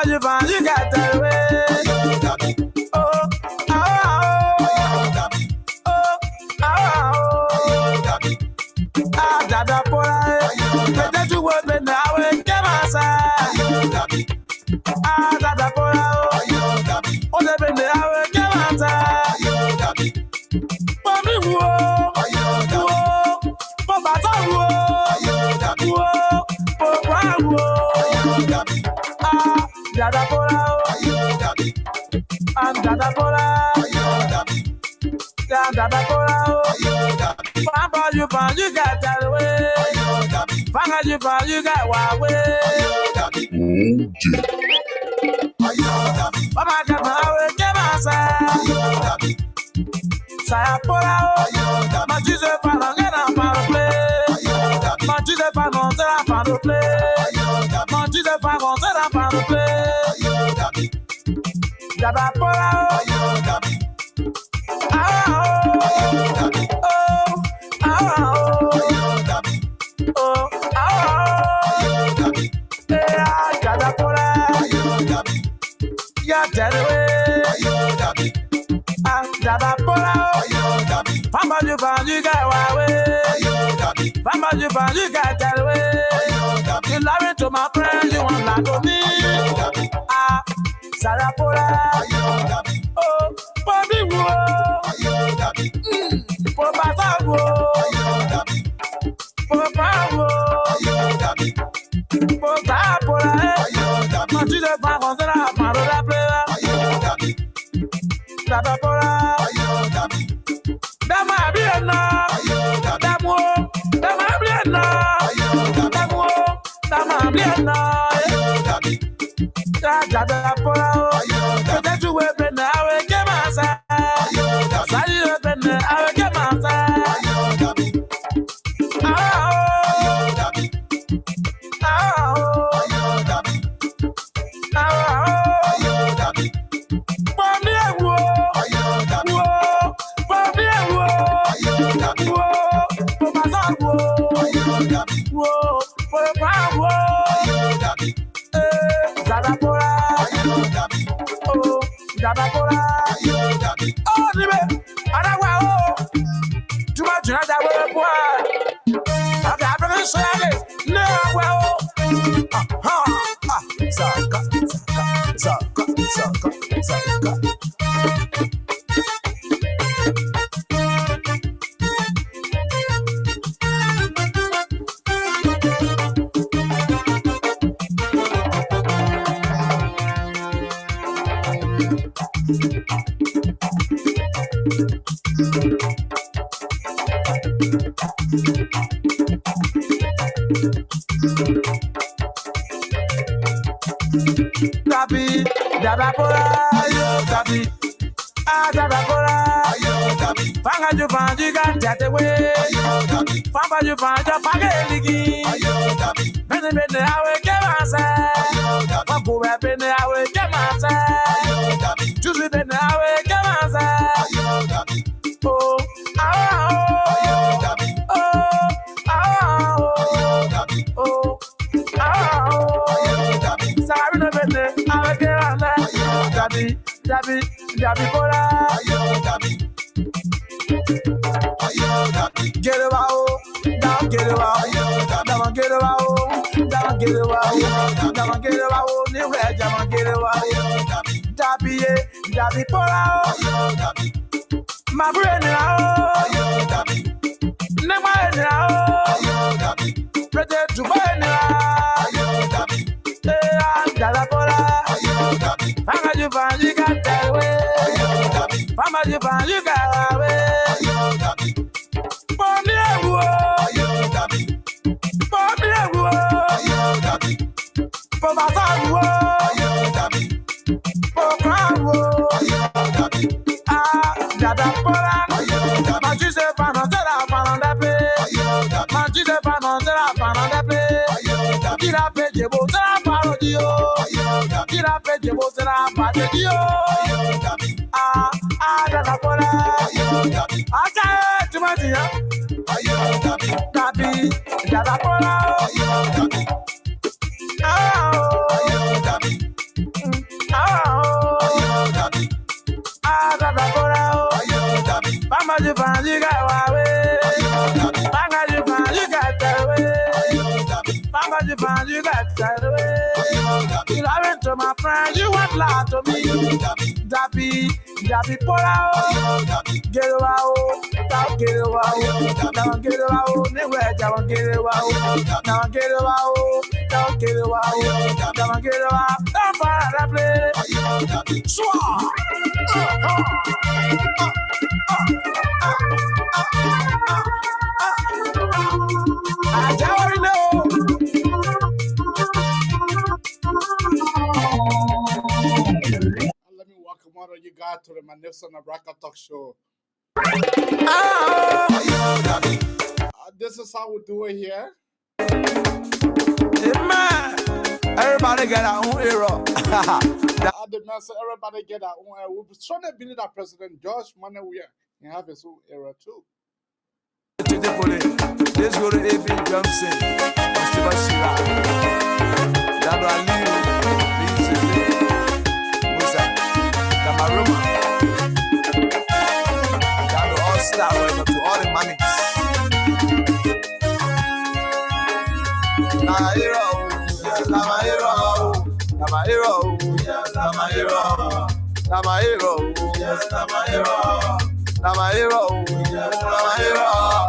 you find, you got that way. Oh, Dada Pora, better to work than now and get outside. Dada Pora, oh, the bend hour, get outside. Mommy, whoa, Papa, Dada Pora, and Dada Pora, Dada Pora, Papa, you found, you got that way. Fanga, you found, you got one way. Mama, got my way, get outside. Saya Pora, my Jesus, Father, get up and play. My Jesus, Father, get up and play. My Jesus, Father, get up and play. Dada Pora, Dada Pora, yeah, Dada way. Dada Pora, Papa, you found, you got way. Papa, you found, you got that way. You love it to my friend, you want that to me. Sarah Pora, oh, Bobby, whoa, Papa, whoa, Papa, whoa, Papa, Pora, my children, my player. Dada Pora, Dama Biana, Damo, Dama Biana, Damo, Dama Biana, Dada Pora, protect you weapon, I will get my side. Say weapon, I will get my side. Dada Pora, oh, Dada Pora, oh, Nibe, Adawa, too much another way, I've never said it, no, well, Saka. Tabi, Dada Pora, yo, Tabi, Dada Pora, yo, Tabi, Fanga you find, you got that way, yo, Tabi, Papa you find, you Fanga, yo, Tabi, Benny, I will get myself, Papu, Benny, I will get myself, yo, Tabi, Juicy, Benny, I will get myself, yo, Tabi, oh, Dabi Pora, get it out, down, get it out, down, get it out, down, get it out, down, get it out, new red, down, get it out, Dabi Pora, my brain out, never out, ready to burn out, Dada Pora, Fanga you find, you got that way. Fama you find, you got away. Bombi ewo, Bombi ewo, Papa ewo, Papa ewo. Dada Pora, Manji se panantera panandape, Manji se panantera panandape. Kira peje bo sera parodio, Kira peje bo sera parodio. Dada Pora, Aja Tumatia, Dabi, Dada Pora, friend, you got side away. You love to my friend, you want lie to me. Dabi pola o. Get away, now get away, now get away. Never down get away, now get away, now get away, now get away. Don't find that play. Swah. I don't know. Let me welcome one of you guys to the Magnificent Nebraska Talk Show. This is how we do it here. Man, everybody get our own hero. The man said everybody get our own era. We strongly believe that President George Monowia can have his own era too. Let's go to A.B. Johnson. Mr. Bashira. Dado Aliyu. Musa. Damaruma. Dado All-Star. Welcome to all the mummies. My hero. My hero. My hero. My hero. My hero. Yes, my hero. I'm a hero, yes, I'm a hero.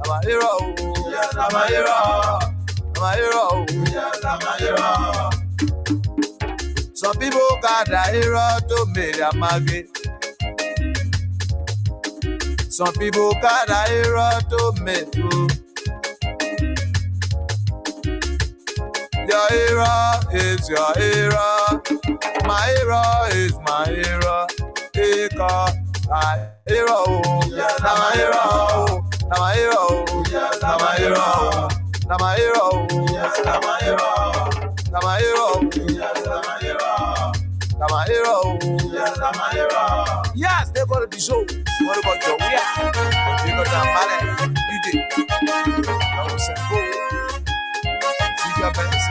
I'm a hero, yes, I'm a hero. I'm a hero, yes, I'm a hero. Some people got a hero to make their market. Some people got a hero to make you. Your hero is your hero. My hero is my hero. Because my hero, yes, I'm a hero. I'm a hero, yes, I'm a hero. I'm a hero, yes, I'm a hero. I'm a hero, yes, I'm a hero. I'm a hero, yes, I'm a hero. Yes, they're going to be show. What about your weird? You got that money, you did. I was saying, go. See your best.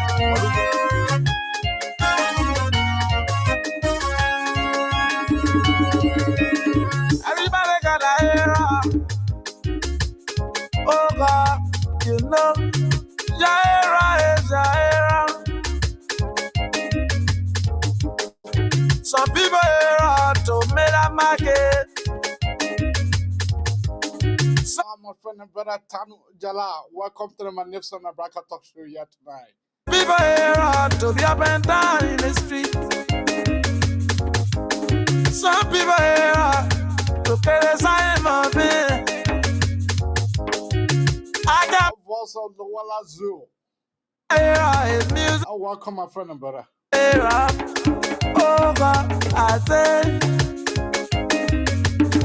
Oh God, you know, Jaira is Jaira. Some people here to make a market. My friend and brother Tanu Jala, welcome to the Magnificent Nebraska Talk Show here tonight. People here to be up and down in the street. Some people here to get a sign of it. I got also the Walla Zoo. Music. I welcome my friend and brother. Oh God, I say,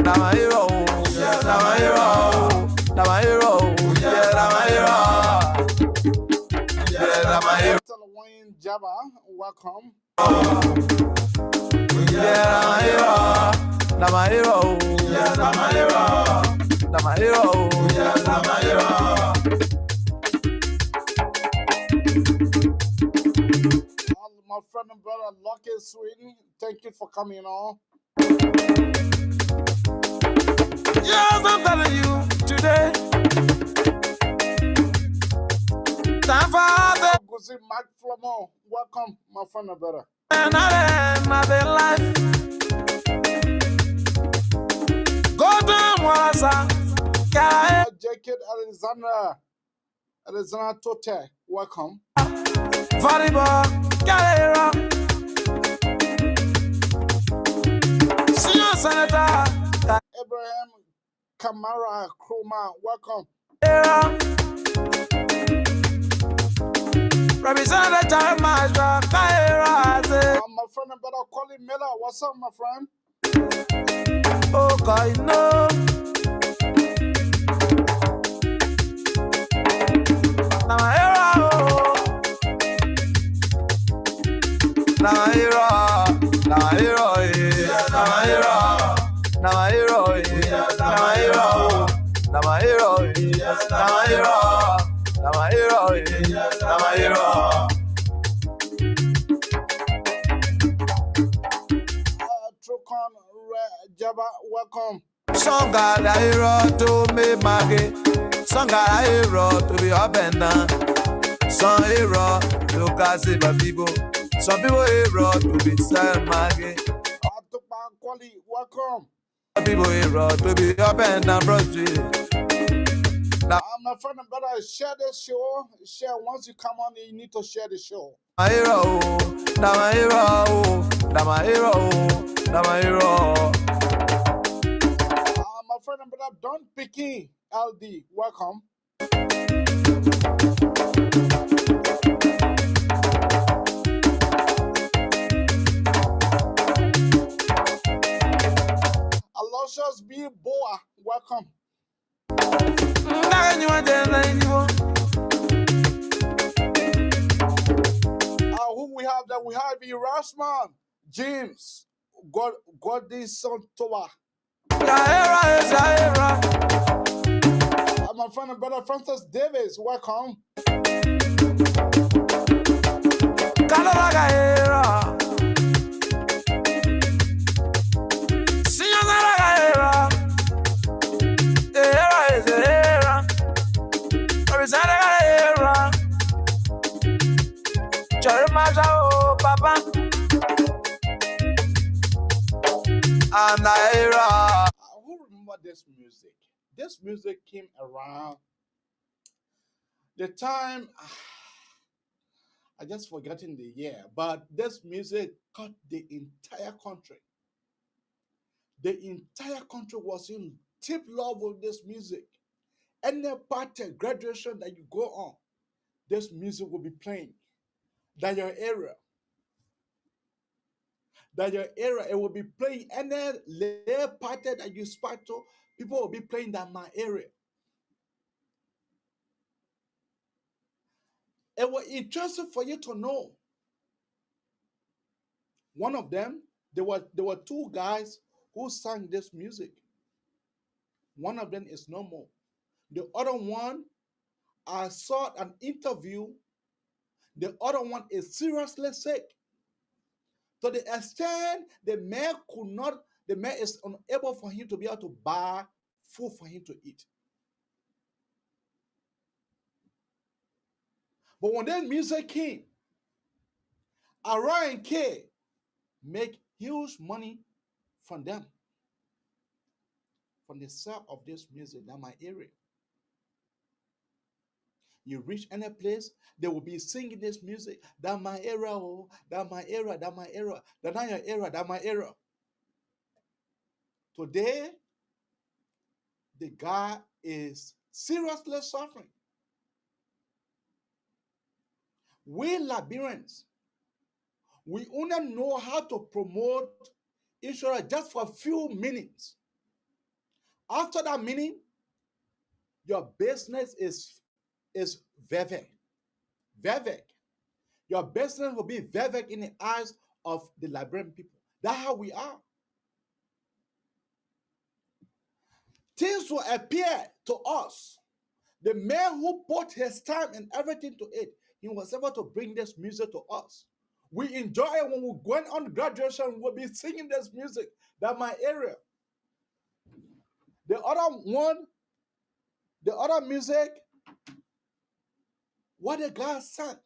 now my hero, yeah, now my hero, now my hero, yeah, now my hero, yeah, now my hero. Wayne Jabba, welcome. Yeah, now my hero, now my hero, yeah, now my hero, now my hero, yeah, now my hero. My friend and brother Lucky Sweden, thank you for coming on. Yes, I'm telling you today. Time for the Guzi Mike Flomo, welcome, my friend and brother. Another life. Go down, Waza. Jacob Alexander Tote, welcome. Volleyball, Galera. Senior Senator Abraham Kamara Kroma, welcome. Representative Jeremiah Kaira. My friend and brother Colin Miller, what's up, my friend? Oh, God, no. Now my hero. Now my hero. Now my hero. Now my hero. Now my hero. Now my hero. Now my hero. Now my hero. Now my hero. Now my hero. Trocon Jabba, welcome. Some got a hero to make market. Some got a hero to be up and down. Some hero to cast it by people. Some people hero to be style market. Welcome. Some people hero to be up and down frustrated. My friend and brother, share this show. Share once you come on, you need to share the show. My hero, that my hero, that my hero, that my hero. My friend and brother, Don Picky LD, welcome. Aloysius B. Boa, welcome. Who we have that? We have Erasmus, James, Godison Toa. My friend and brother Francis Davis, welcome. Who remember this music? This music came around the time, I just forgotten the year, but this music caught the entire country. The entire country was in deep love with this music. Any party, graduation that you go on, this music will be playing. That your area, it will be playing. Any lay party that you spot to, people will be playing that my area. It was interesting for you to know. One of them, there were two guys who sang this music. One of them is no more. The other one, I saw an interview. The other one is seriously sick. To the extent the man is unable for him to be able to buy food for him to eat. But when that music came, Orion K make huge money from them, from the sale of this music in my area. You reach any place, they will be singing this music. That my era, oh, that my era, that my era, that not your era, that my era. Today, the guy is seriously suffering. We Liberians, we only know how to promote insurance just for a few minutes. After that minute, your business is vevek. Vevek. Your business will be vevek in the eyes of the Liberian people. That's how we are. Things will appear to us. The man who put his time and everything to it, he was able to bring this music to us. We enjoy it when we're going on graduation, we'll be singing this music. That's my area. The other one, the other music, what the guy sang.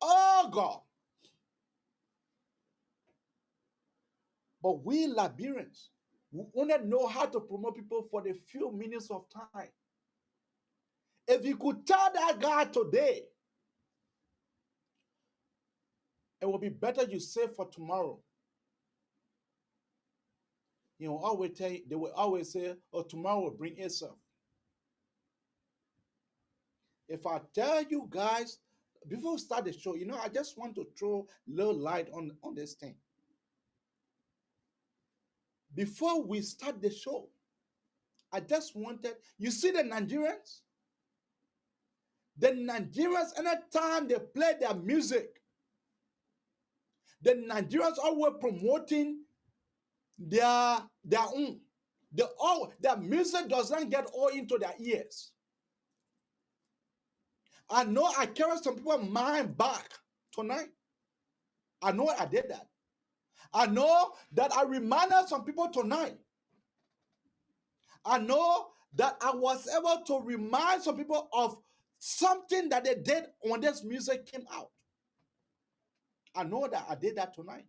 Oh God. But we Liberians, we only know how to promote people for the few minutes of time. If you could tell that guy today, it will be better you save for tomorrow. You know, they will always say, oh, tomorrow will bring itself. If I tell you guys, before we start the show, you know, I just want to throw a little light on this thing. Before we start the show, I just wanted, you see the Nigerians? The Nigerians, anytime they play their music, the Nigerians always promoting their own. Their music does not get all into their ears. I know I carried some people's mind back tonight. I know I did that. I know that I reminded some people tonight. I know that I was able to remind some people of something that they did when this music came out. I know that I did that tonight.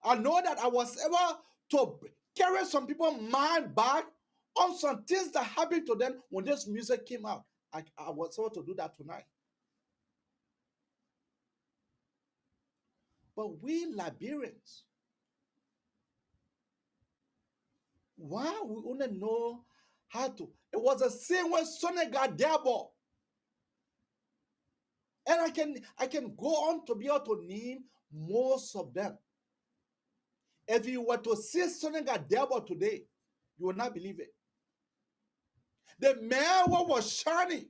I know that I was able to carry some people's mind back on some things that happened to them when this music came out. I was able to do that tonight. But we Liberians, why we only know how to? It was the same way Sonny got devil. And I can go on to be able to name most of them. If you were to see Sonny got devil today, you will not believe it. The man was shining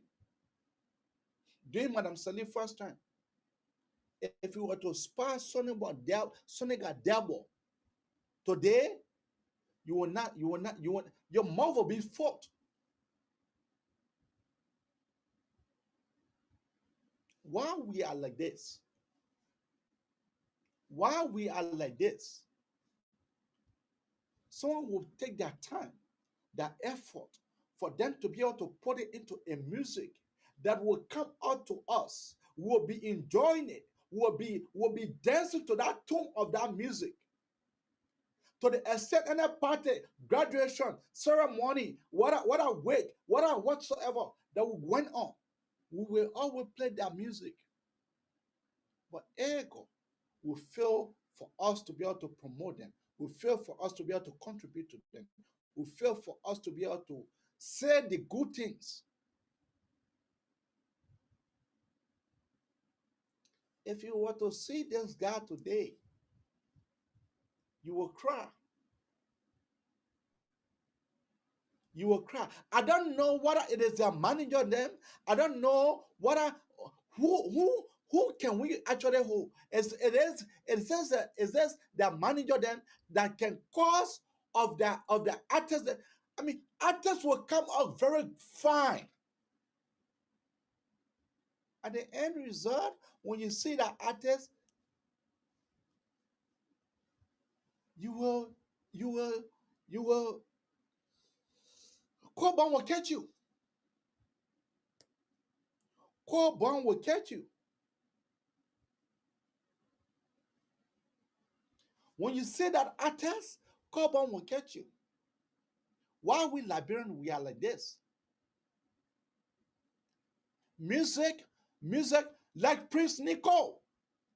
during Madame Salih first time. If you were to spy Sonny got devil today, you will not, your mouth will be fucked. Why we are like this? Why we are like this? Someone will take their time, their effort, for them to be able to put it into a music that will come out to us. We'll be enjoying it. We'll be dancing to that tune of that music. To the extent any party, graduation, ceremony, what a wake, whatsoever that went on, we will always play that music. But ego will fail for us to be able to promote them. Will fail for us to be able to contribute to them. Will fail for us to be able to say the good things. If you were to see this guy today, you will cry. You will cry. I don't know whether it is their manager them. I don't know whether who can we actually hold. It says their manager them that can cause of the artists. Artists will come out very fine. At the end result, when you see that artist, you will Cobon will catch you. Cobon will catch you. When you see that artist, Cobon will catch you. Why we Liberian, we are like this? Music, like Prince Nico.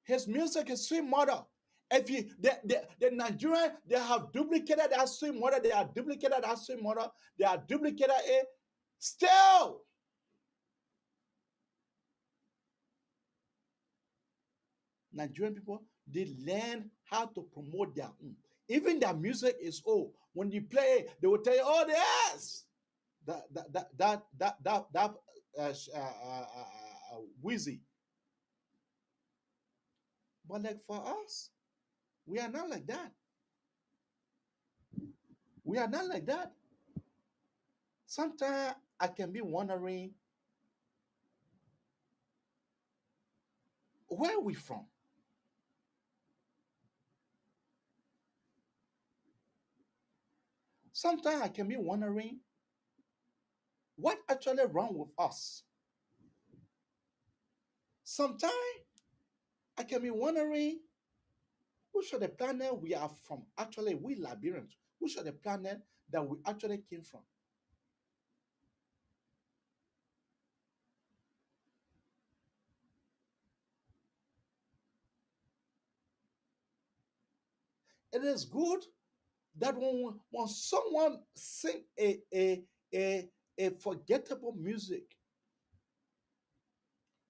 His music is sweet mother. If you the Nigerian, they have duplicated that sweet mother, they are duplicated that sweet mother, they are duplicated it. Still, Nigerian people, they learn how to promote their own. Even their music is old. When you play, they will tell you, "Oh, yes, that Wheezy." But like for us, we are not like that. We are not like that. Sometimes I can be wondering where are we from? Sometimes I can be wondering what actually wrong with us. Sometimes I can be wondering which of the planet we are from. Actually, we Liberians, which of the planet that we actually came from. It is good that when someone sing a forgettable music,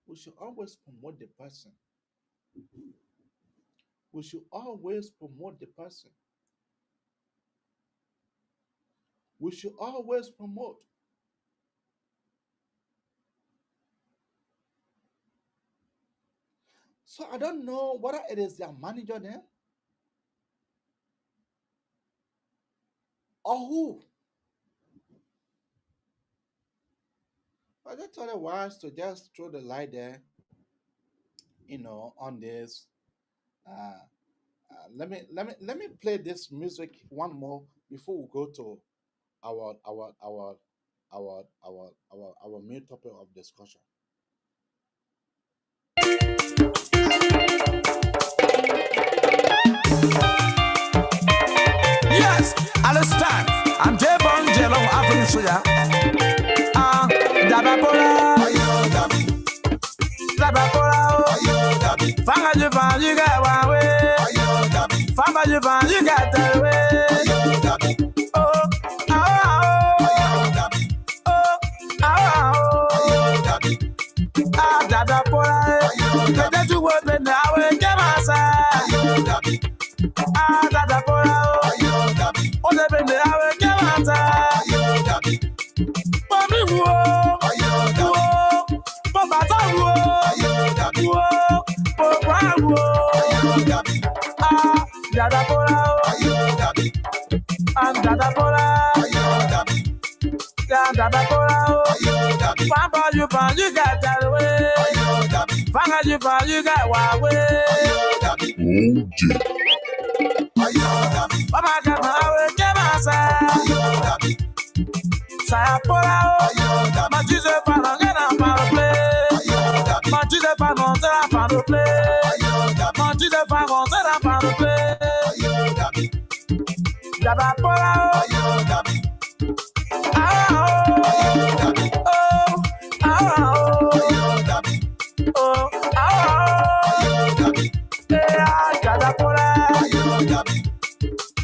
we should always promote the person. We should always promote the person. We should always promote. So I don't know whether it is their manager there or who. I just thought it was to just throw the light there, on this. Uh, let me play this music one more before we go to our our our our main topic of discussion. Yes, understand. I'm J-Bone Jello, African Suya. Dabapola, Dabapola, Fanga Japan, you got one way. Fanga Japan, you got that way. Oh, Dabapola, get you work in the hour, get my side. Dabapola, oh, the baby, I will get my side. Mommy, whoa, Papa, whoa, Papa, whoa, Dabapola, Dabapola, Dabapola, Papa, you got that way. Fanga, you got one way. Papa, come out, get my side. Sayapola, ma Jesus pas dans un play. Ma Jesus pas dans un play. Ma Jesus pas dans un play. Dabapola,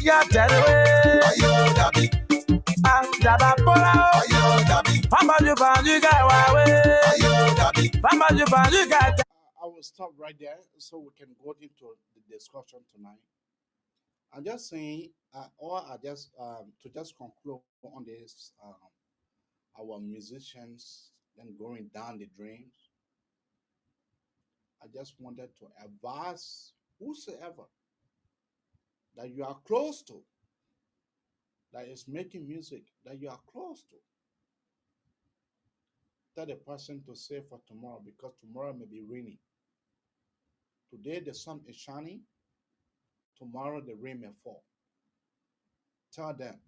yeah, that way. Dabapola, I will stop right there so we can go into the discussion tonight. I'm just saying, or I just to just conclude on this, our musicians then going down the drains. I just wanted to advise whosoever that you are close to, that is making music, that you are close to. Tell the person to save for tomorrow because tomorrow may be rainy. Today the sun is shining, tomorrow the rain may fall. Tell them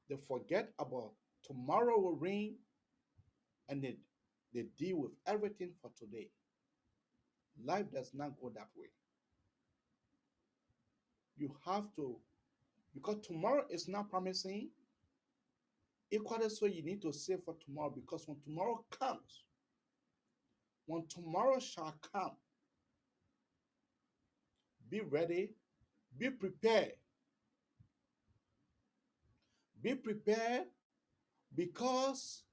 they forget about tomorrow will rain and they deal with everything for today. Life does not go that way. You have to, because tomorrow is not promising. Equally so, you need to save for tomorrow because when tomorrow comes, when tomorrow shall come, be ready, be prepared. Be prepared because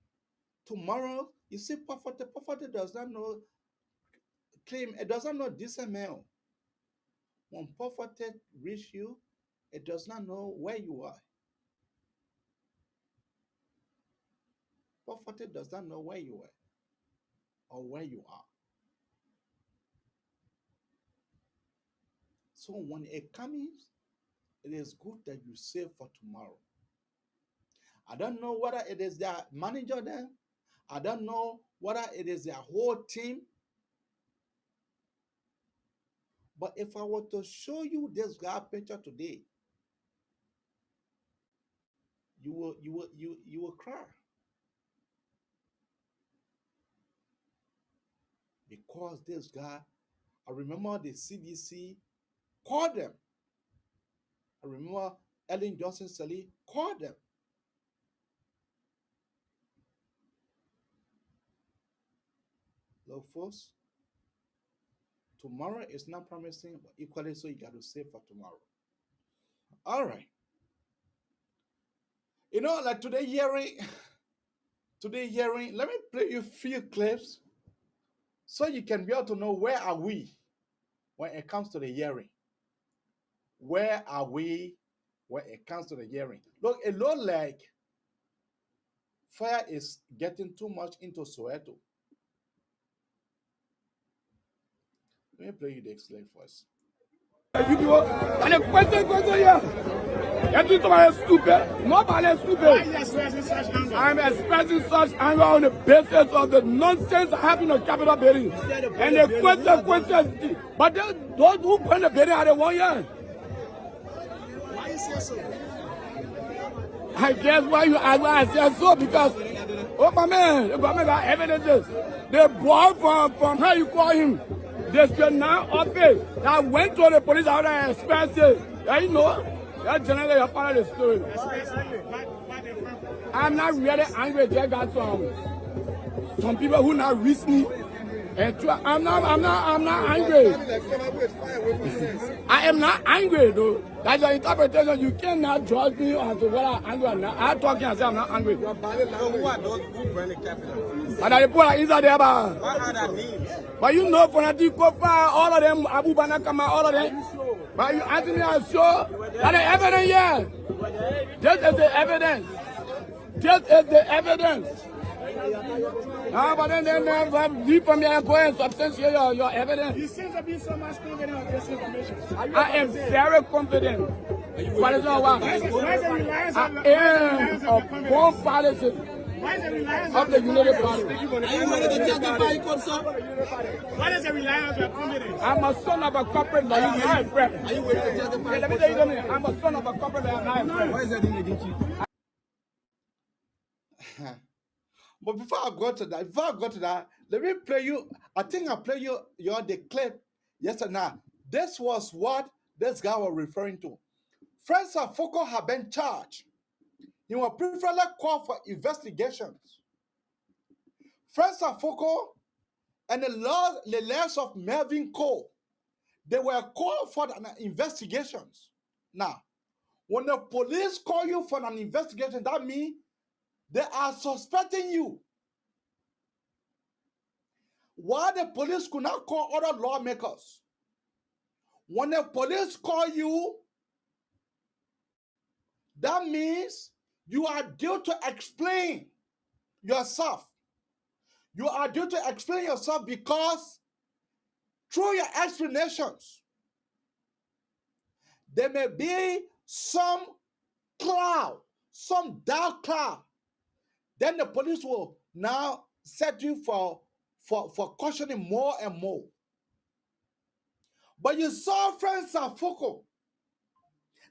tomorrow, you see, poverty does not know claim, it does not know dissemble. When poverty reach you, it does not know where you are. Poverty does not know where you are or where you are. So when it comes, it is good that you save for tomorrow. I don't know whether it is their manager there. I don't know whether it is their whole team. But if I were to show you this guy picture today, you will cry. Because this guy, I remember the CDC called them. I remember Ellen Johnson Sirleaf called them. Look, folks, tomorrow is not promising, but equally so you got to save for tomorrow. All right. You know, like today hearing, let me play you a few clips so you can be able to know where are we when it comes to the hearing. Where are we when it comes to the hearing? Look, it looks like fire is getting too much into Soweto. Let me play you the clip first. And the question, yeah. That is why I'm stupid. Not by stupid. I'm expressing such anger on the basis of the nonsense happening on Capitol building. And the question, but those who put the building are the one year. Why you say so? I guess why I said so because, oh my man, the government got evidences. The boy from how you call him, District 9 office that went to the police out there expensive. Yeah, you know, that generally you're part of the story. I'm not really angry. They got some people who not reach me. And I'm not angry. I am not angry though. That's your interpretation. You cannot judge me as to what I'm angry or not. I'm talking and say I'm not angry. So who are those who burn the capital? And the people are inside there, but What are their names? but you know, for the Kofa, all of them, Abu Banakama, all of them. But you asking me, I'm sure that the evidence here. This is the evidence. This is the evidence. But then leave from your employer and substantiate your evidence. You seem to be so much confident of this information. I am very confident. What is all Why is the reliance I on am a born policy Why is the reliance of the United Party. Are you ready to testify in court, sir? Why does it rely on your confidence? I'm a son of a corporate lawyer, I'm not a friend. Are you ready to testify? Let me tell you something. I'm a son of a corporate lawyer, I'm not a friend. Why is that against you? But before I go to that, let me play you. I think I play you the clip yesterday. Now, this was what this guy was referring to. Francis Afoko had been charged. He was previously called for investigations. Francis Afoko and the lawyers of Melvin Cole, they were called for an investigations. Now, when the police call you for an investigation, that means they are suspecting you. Why the police could not call other lawmakers? When the police call you, that means you are due to explain yourself. You are due to explain yourself because through your explanations, there may be some cloud, some dark cloud. Then the police will now set you for questioning more and more. But you saw Francis Afoko.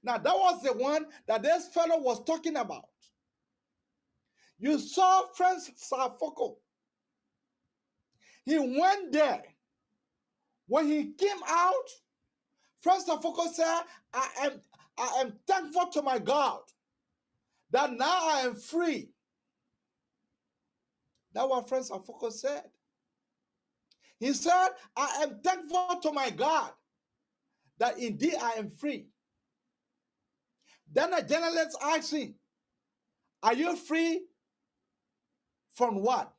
Now that was the one that this fellow was talking about. You saw Francis Afoko. He went there. When he came out, Francis Afoko said, I am thankful to my God that now I am free. That's what Francis Afoko said. He said, I am thankful to my God that indeed I am free. Then a journalist asked him, are you free from what?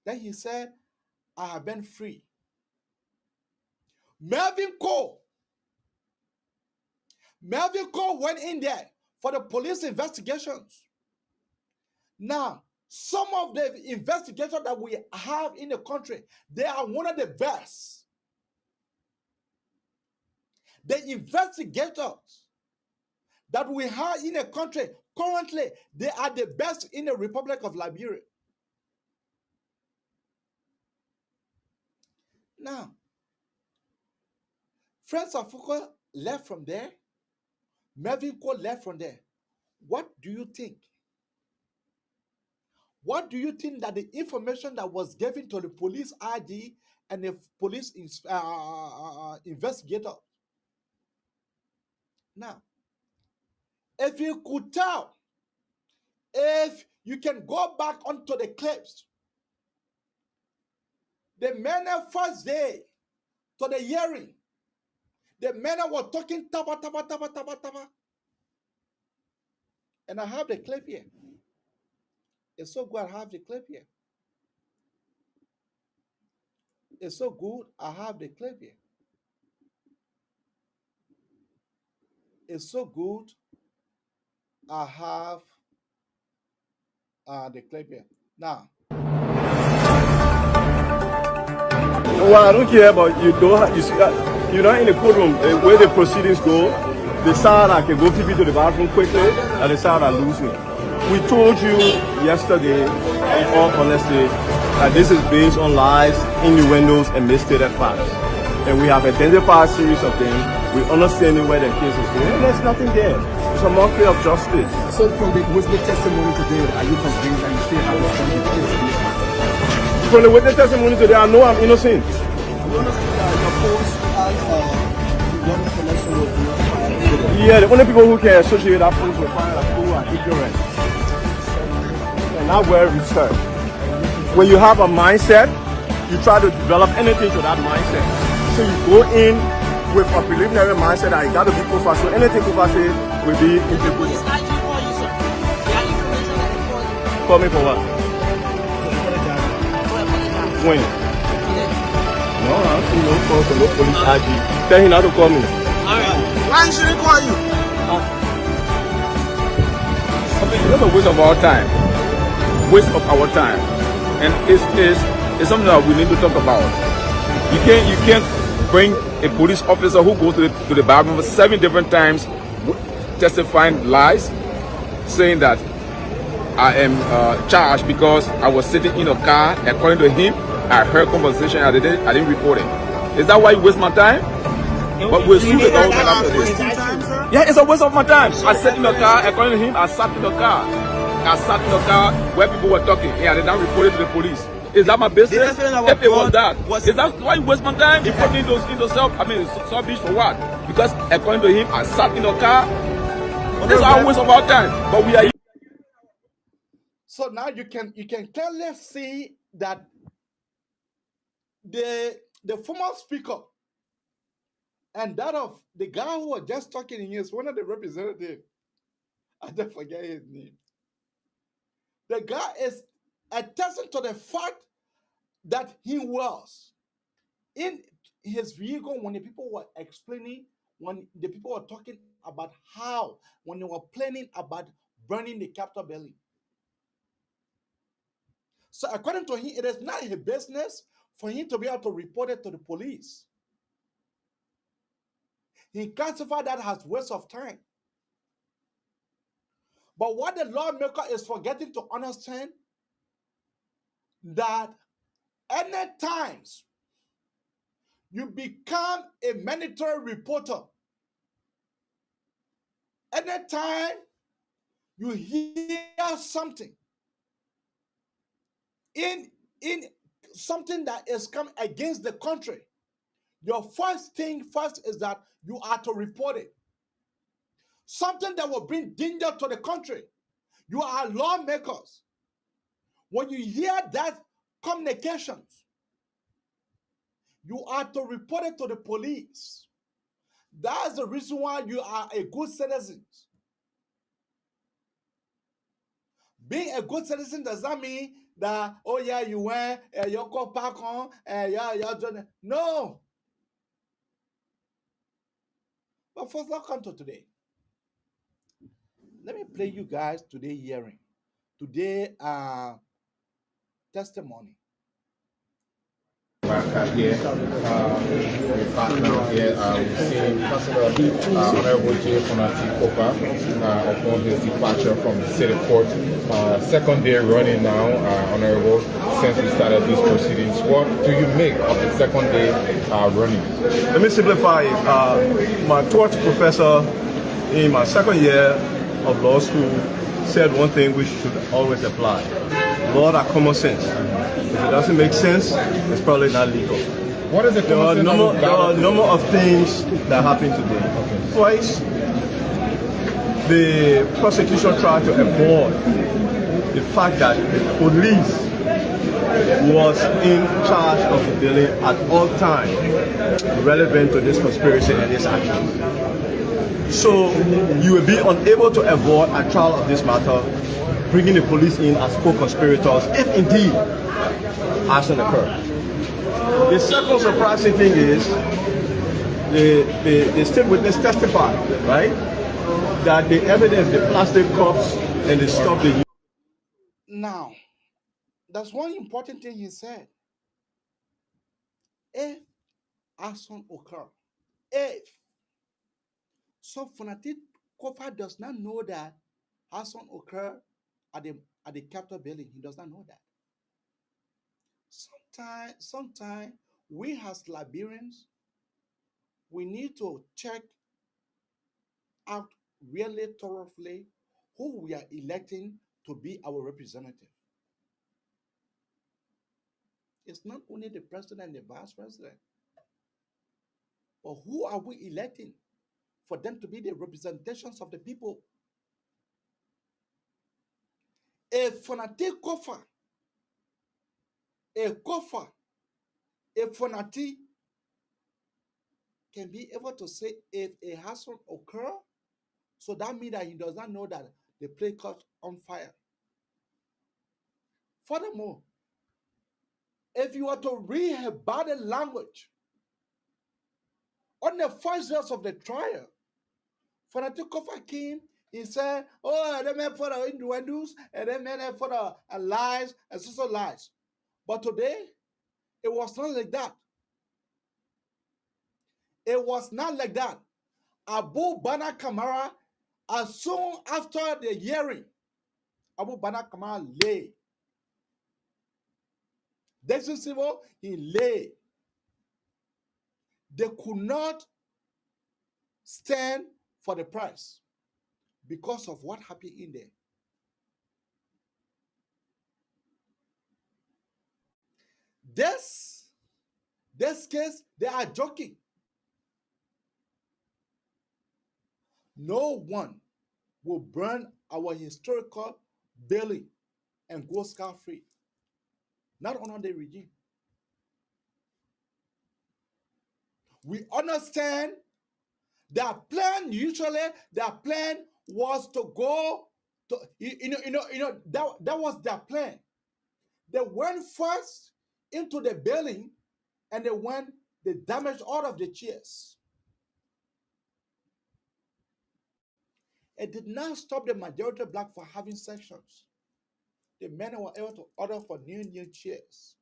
Then he said, I have been free. Melvin Cole went in there for the police investigations. Now, some of the investigators that we have in the country, they are one of the best. The investigators that we have in the country, currently, they are the best in the Republic of Liberia. Now, Francis Afoko left from there. Melvin Cole left from there. What do you think? What do you think that the information that was given to the police ID and the police investigator? Now, if you could tell, if you can go back onto the clips, the men first day to the hearing, the men were talking taba. And I have the clip here. It's so good I have the clip here. It's so good I have the clip here. It's so good I have the clip here. Now. Well, I don't care, but you don't. You see, you're not in the courtroom. Where the proceedings go, the side I can go people to the bathroom quickly, and the side I lose me. We told you yesterday, in all honesty, that this is based on lies, innuendos, and misstated facts. And we have identified a series of them. We understand where the case is going. And there's nothing there. It's a mockery of justice. So from the witness testimony today, are you convinced that you still have a strong defense in this matter? From the witness testimony today, I know I'm innocent. understand that your post has one connection with you. Yeah, the only people who can associate that post with fire are people who are ignorant and not well researched. When you have a mindset, you try to develop anything to that mindset. So you go in with a preliminary mindset that you got to be Kofa. So anything Kofa say will be integrated. Call me for what? When? No, I don't no call for no police IG. Tell him not to call me. Why should he call you? It's a waste of our time. Waste of our time. And it's something that we need to talk about. You can't bring a police officer who goes to the bathroom 7 different times testifying lies, saying that I am charged because I was sitting in a car. According to him, I heard conversation. I didn't report it. Is that why you waste my time? But we'll sue the government after this. Yeah, it's a waste of my time. I sat in the car. According to him, I sat in the car. I sat in the car where people were talking. And I did not report it to the police. Is that my business? If it was that, is that why you waste my time? You put me into South Beach for what? Because according to him, I sat in the car. This is our waste of our time. But we are. So now you can clearly see that the former speaker and that of the guy who was just talking in is one of the representatives. I don't forget his name. The guy is attesting to the fact that he was in his vehicle when the people were explaining, when the people were talking about how, when they were planning about burning the Capitol building. So according to him, it is not his business for him to be able to report it to the police. He classified that as waste of time. But what the lawmaker is forgetting to understand, that any times you become a mandatory reporter, anytime you hear something in something that is come against the country, your first thing first is that you are to report it. Something that will bring danger to the country. You are lawmakers. When you hear that communications, you are to report it to the police. That's the reason why you are a good citizen. Being a good citizen does not mean that, oh yeah, you went, you go back on, you're doing. No. But first, let's come to today. Let me play you guys today hearing. Today testimony. Back here, we're back now here. We've seen Honorable J. Fonati Kofa upon his departure from the city court. Second day running now, Honorable, since we started these proceedings. What do you make of the second day running? Let me simplify it. My taught professor in my second year of law school said one thing which should always apply. Law that common sense. If it doesn't make sense, it's probably not legal. What is the There are a number of things that happen today. Okay. Twice, the prosecution tried to avoid the fact that the police was in charge of the building at all times, relevant to this conspiracy and this action. So you will be unable to avoid a trial of this matter, bringing the police in as co-conspirators, if indeed action occurred. The second surprising thing is the state witness testified, right, that the evidence, the plastic cups and the stuff they used. Now, that's one important thing he said. If action occur, if so, Fonati Kofa does not know that action occur at the Capitol building. He does not know that. Sometimes we as Liberians, we need to check out really thoroughly who we are electing to be our representative. It's not only the president and the vice president. But who are we electing for them to be the representations of the people? A fanatic kofa, a kofa, a fanatic can be able to say if a hassle occur, so that means that he does not know that the place caught on fire. Furthermore, if you were to read her body language on the first days of the trial, Fanatic Kofa came, he said, oh, they meant for the innuendos, and they meant for the lies, and so lies. But today, it was not like that. It was not like that. Abu Bana Kamara, as soon after the hearing, Abu Bana Kamara lay. Dexter Civil, he lay. They could not stand for the price because of what happened in there. This case, they are joking. No one will burn our historical building and go scot-free. Not under the regime. We understand their plan, usually their plan was to go to, that was their plan. They went first into the building and they damaged all of the chairs. It did not stop the majority black from having sections. The men were able to order for new chairs.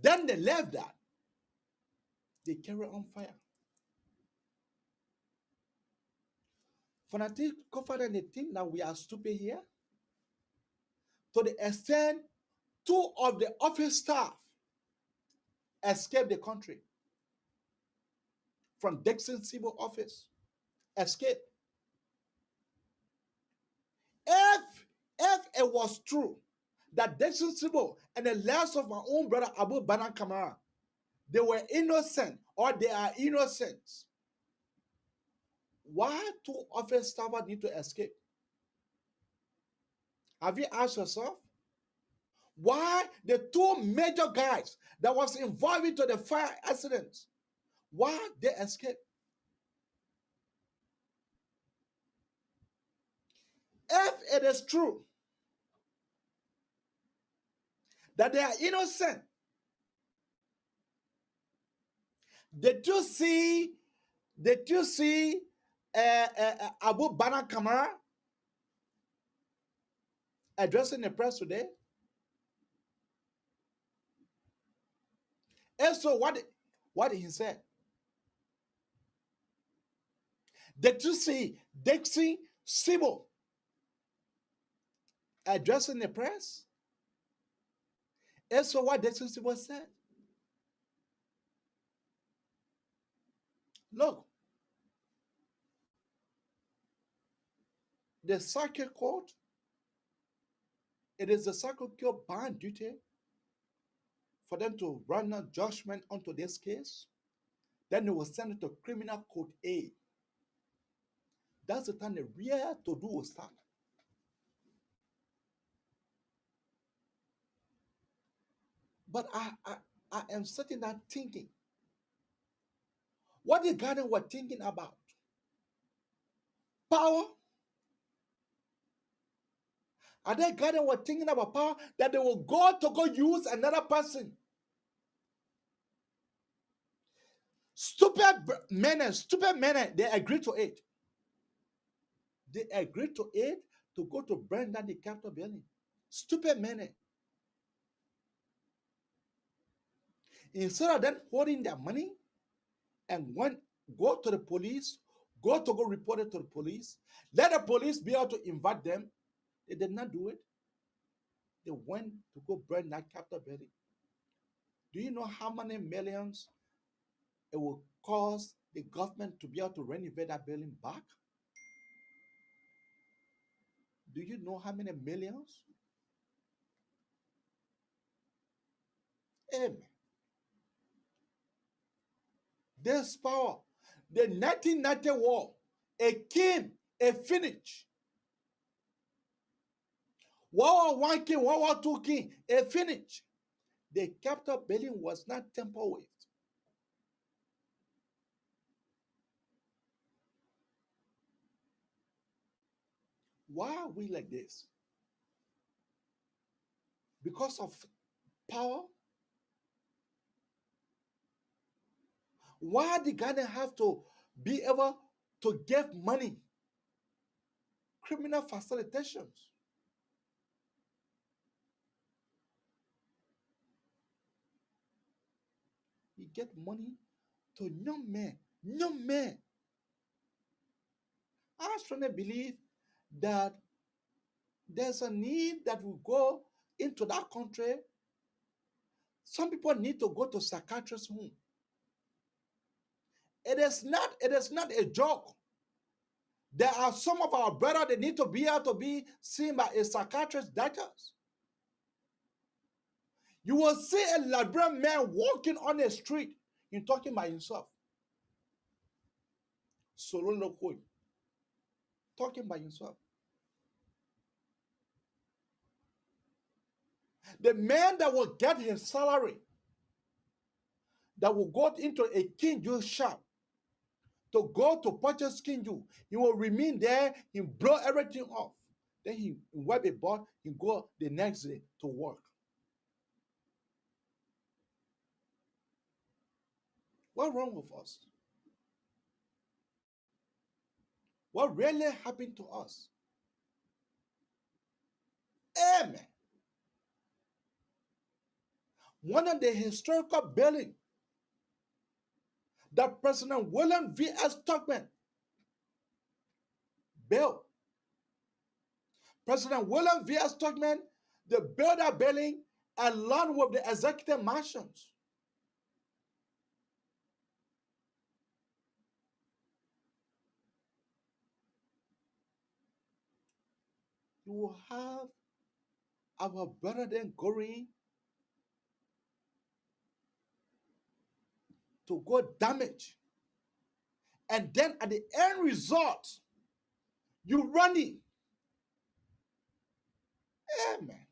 Then they left that. They carry on fire. Fanatic covered and they think that we are stupid here. To the extent 2 of the office staff escaped the country from Dixon Civil office. Escape. If it was true that Dixon Civil and the last of my own brother Abu Bana Kamara, they were innocent or they are innocent, why 2 office staff need to escape? Have you asked yourself? Why the 2 major guys that was involved into the fire accident, why they escaped? If it is true that they are innocent, did you see Abu Bana Kamara addressing the press today? And so what did he say? Did you see Dixie Sibo addressing the press? And so what Dixie Sibo said? Look, the circuit court, it is the circuit court bound duty for them to run a judgment onto this case. Then they will send it to criminal court A. That's the time the real to-do will start. But I am sitting there thinking, what the Ghanaians were thinking about? Power? Are they Ghanaians were thinking about power that they will go use another person? Stupid men, they agree to it. They agreed to it to go to burn down the Capitol building. Stupid men. Instead of them holding their money and go to the police, go report it to the police, let the police be able to invite them, they did not do it. They went to go burn that Capitol building. Do you know how many millions it will cost the government to be able to renovate that building back? Do you know how many millions? Amen. This power, the 1990 war, it came, it finished. World War I came, World War II came, it finished. The capital building was not tampered with. Why are we like this? Because of power? Why the Ghana have to be able to give money? Criminal facilitations. You get money to young men. Young men. I strongly believe that there's a need that will go into that country. Some people need to go to psychiatrist's home. It is not a joke. There are some of our brothers that need to be able to be seen by a psychiatrist doctors. You will see a Liberian man walking on the street and talking by himself. Solo loco. Talking by himself. The man that will get his salary, that will go into a kinju shop to go to purchase kinju, he will remain there, he blow everything off. Then he wipe a butt, he go the next day to work. What's wrong with us? What really happened to us? Amen. One of the historical buildings that President William V.S. Stockman built. President William V.S. Stockman, they built that building along with the executive mansions. You will have our brother then going to go damage. And then at the end result, you running. Amen.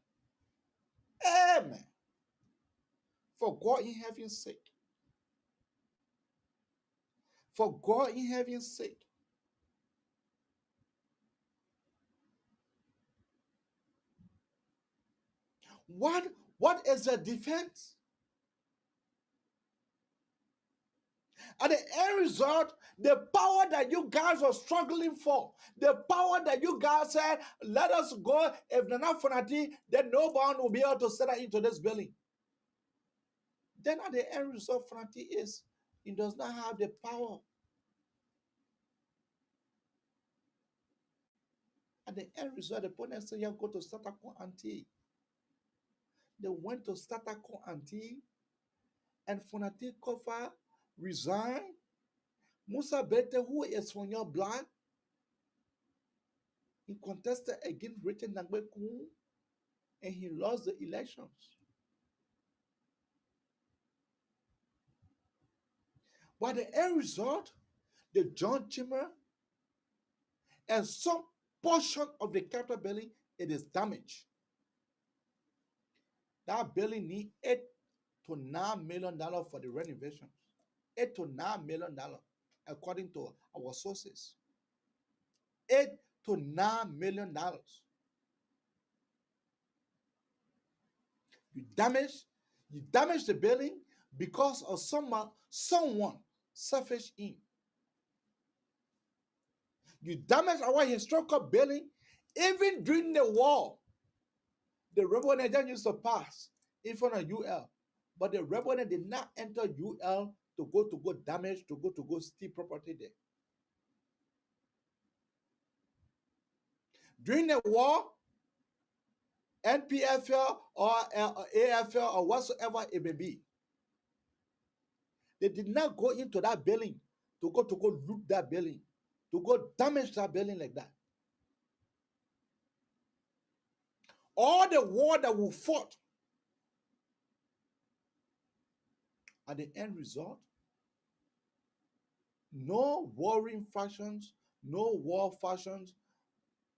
Amen. For God in heaven's sake. For God in heaven's sake. What is the defense? At the end result, the power that you guys are struggling for, the power that you guys said, let us go, if they're not fanati, then no one will be able to settle into this building. Then at the end result, fanati is, he does not have the power. At the end result, the opponent said, you go to Statako Anti. They went to Statako Anti, and Fonati Kofa resigned. Musa Bete, who is from your blood, he contested against Richard Nagbeku, and he lost the elections. But the end result, the John Chimmer and some portion of the capital building, it is damaged. That building needs $8 to $9 million for the renovations. $8 to $9 million, according to our sources. $8 to $9 million. You damage the building because of someone selfish in. You damage our historical building. Even during the war, the rebel Nigerians used to pass in front of UL, but the rebel did not enter UL to go damage, to go steal property there. During the war, NPFL or AFL or whatsoever it may be, they did not go into that building to go loot that building, to go damage that building like that. All the war that we fought, at the end result, no warring factions, no war factions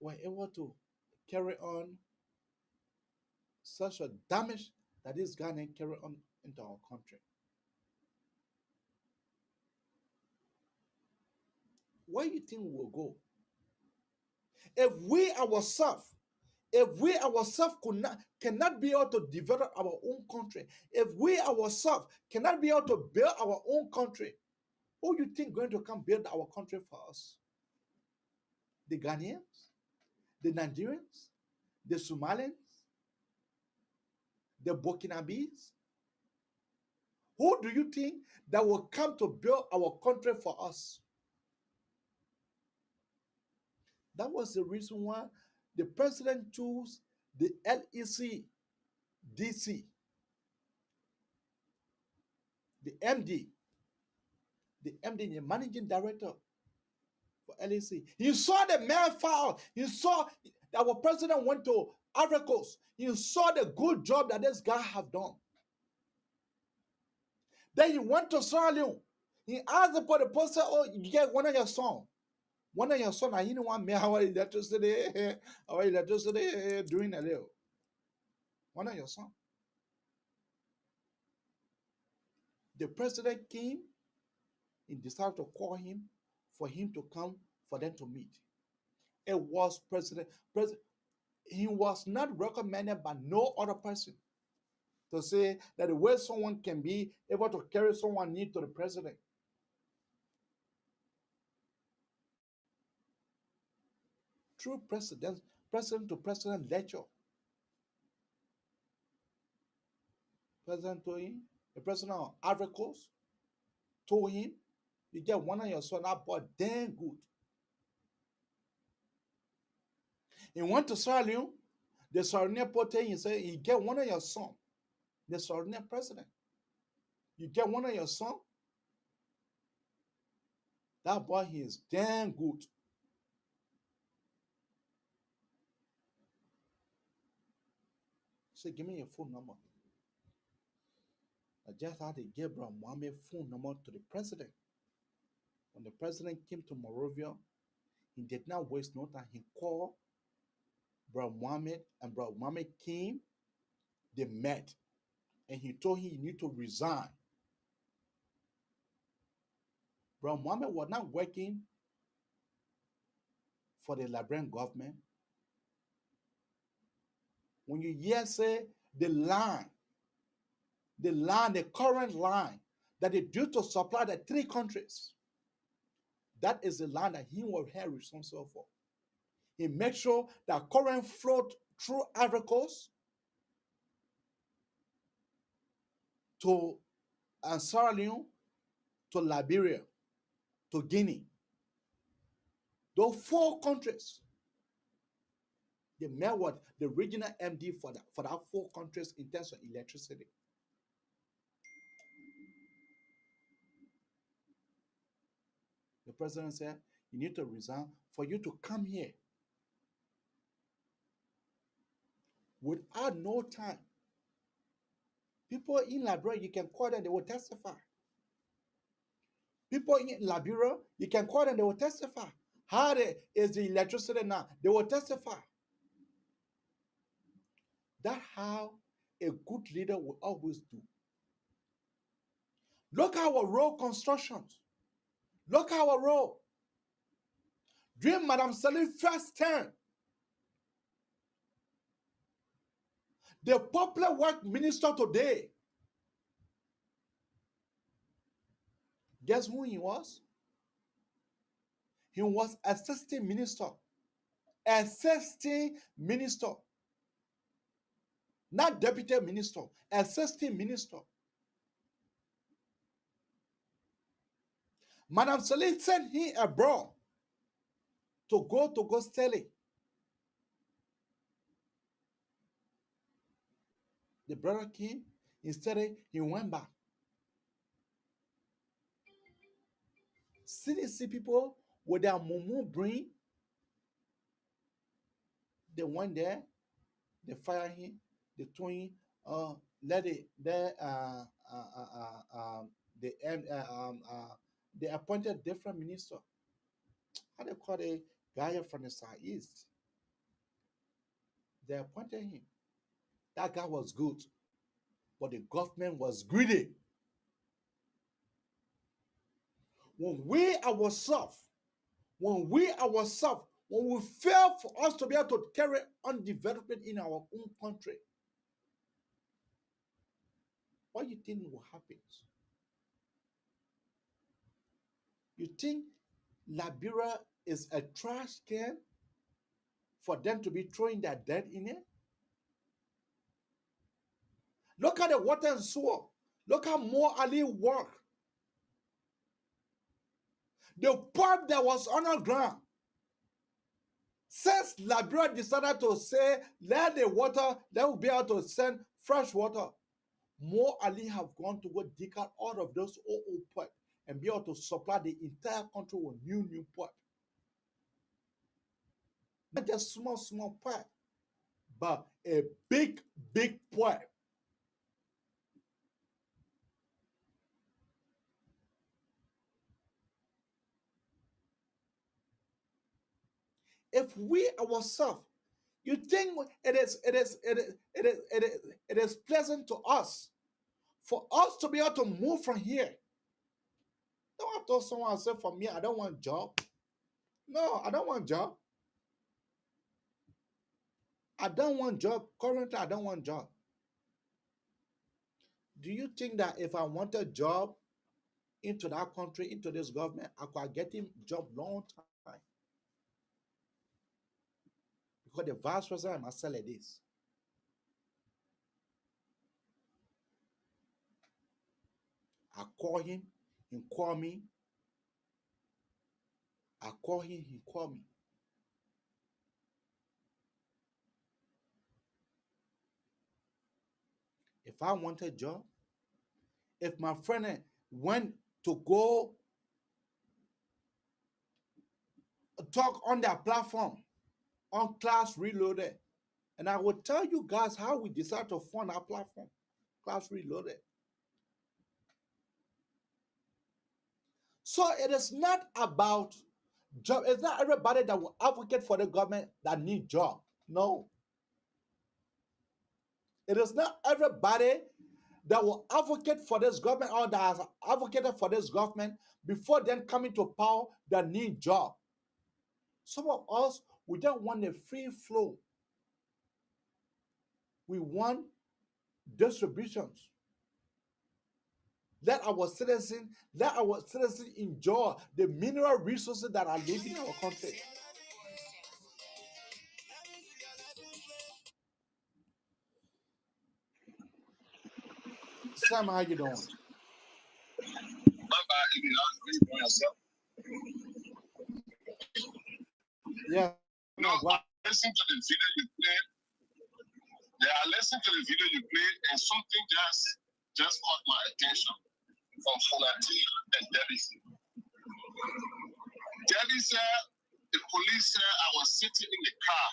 were able to carry on such a damage that this Ghana carry on into our country. Where do you think we will go? If we ourselves cannot be able to develop our own country, if we ourselves cannot be able to build our own country, who do you think going to come build our country for us? The Ghanaians, the Nigerians, the Somalians, the Burkinabes? Who do you think that will come to build our country for us? That was the reason why the president chose the LEC DC, the MD, the managing director for LEC. He saw the man file. He saw that our president went to Ivory Coast. He saw the good job that this guy have done. Then he went to Sierra Leone. He asked the poster, oh, you get one of your sons. One of your sons, I didn't want me our electricity during a little. One of your sons. The president came, he decided to call him for him to come for them to meet. It was president. He was not recommended by no other person to say that the way someone can be able to carry someone need to the president. Through president to president lecture. President told him, the president of Ivory Coast told him, you get one of your sons, that boy damn good. He went to Sierra Leone, the Sierra Leone put him, he said, you get one of your sons, the Sierra Leone president. You get one of your sons, that boy, he is damn good. He said, give me your phone number. I just had to give Brother Mohammed phone number to the president. When the president came to Monrovia, he did not waste no time. He called Brother Mohammed, and Brother Mohammed came. They met, and he told him he need to resign. Brother Mohammed was not working for the Liberian government. When you hear say the current line that is due to supply the three countries, that is the line that he will have responsible for. He makes sure that current flow through Ivory Coast to Sierra Leone, to Liberia, to Guinea. Those four countries, they met what the regional MD for that four countries in terms of electricity. The president said, you need to resign for you to come here. Without no time. People in Liberia, you can call them, they will testify. People in Liberia, you can call them, they will testify. How is the electricity now? They will testify. That's how a good leader will always do. Look at our road constructions. Look at our road. During Madam Salih's first term, the popular work minister today, guess who he was? He was assistant minister. Assistant minister. Not deputy minister. Assistant minister. Madam Salih sent him abroad to go study. The brother came, instead he went back. CDC people with their mumu brain, they went there, they fired him, they told him, let it, the they appointed different minister. How they call the guy from the southeast? They appointed him. That guy was good, but the government was greedy. When we ourselves, when we fail for us to be able to carry on development in our own country, what do you think will happen? You think Liberia is a trash can for them to be throwing their dead in it? Look at the water and soil. Look how Mo Ali worked. The pipe that was underground. Since Liberia decided to say, let the water, they will be able to send fresh water, Mo Ali have gone to go dig out all of those old pipe and be able to supply the entire country with new pipe. Not just small pipe, but a big pipe. If we ourselves, you think it is pleasant to us for us to be able to move from here? No, I told someone, I said, for me, I don't want job. No, I don't want job. I don't want job. Currently, I don't want job. Do you think that if I want a job into that country, into this government, I could get him job long time? Because the vice president must sell this. I call him, he call me. I call him, he call me. If I want a job, if my friend went to go talk on their platform, on Class Reloaded, and I will tell you guys how we decide to fund our platform, Class Reloaded. So it is not about job. It's not everybody that will advocate for the government that need job. No. It is not everybody that will advocate for this government or that has advocated for this government before then coming to power that need job. Some of us, we don't want a free flow. We want distributions. Let our citizens enjoy the mineral resources that are living in our country. Sam, how you doing? Yeah. No, I listened to the video you played. Yeah, I listened to the video you played, and something just caught my attention from Fulati and Debbie. Debbie said the police said I was sitting in the car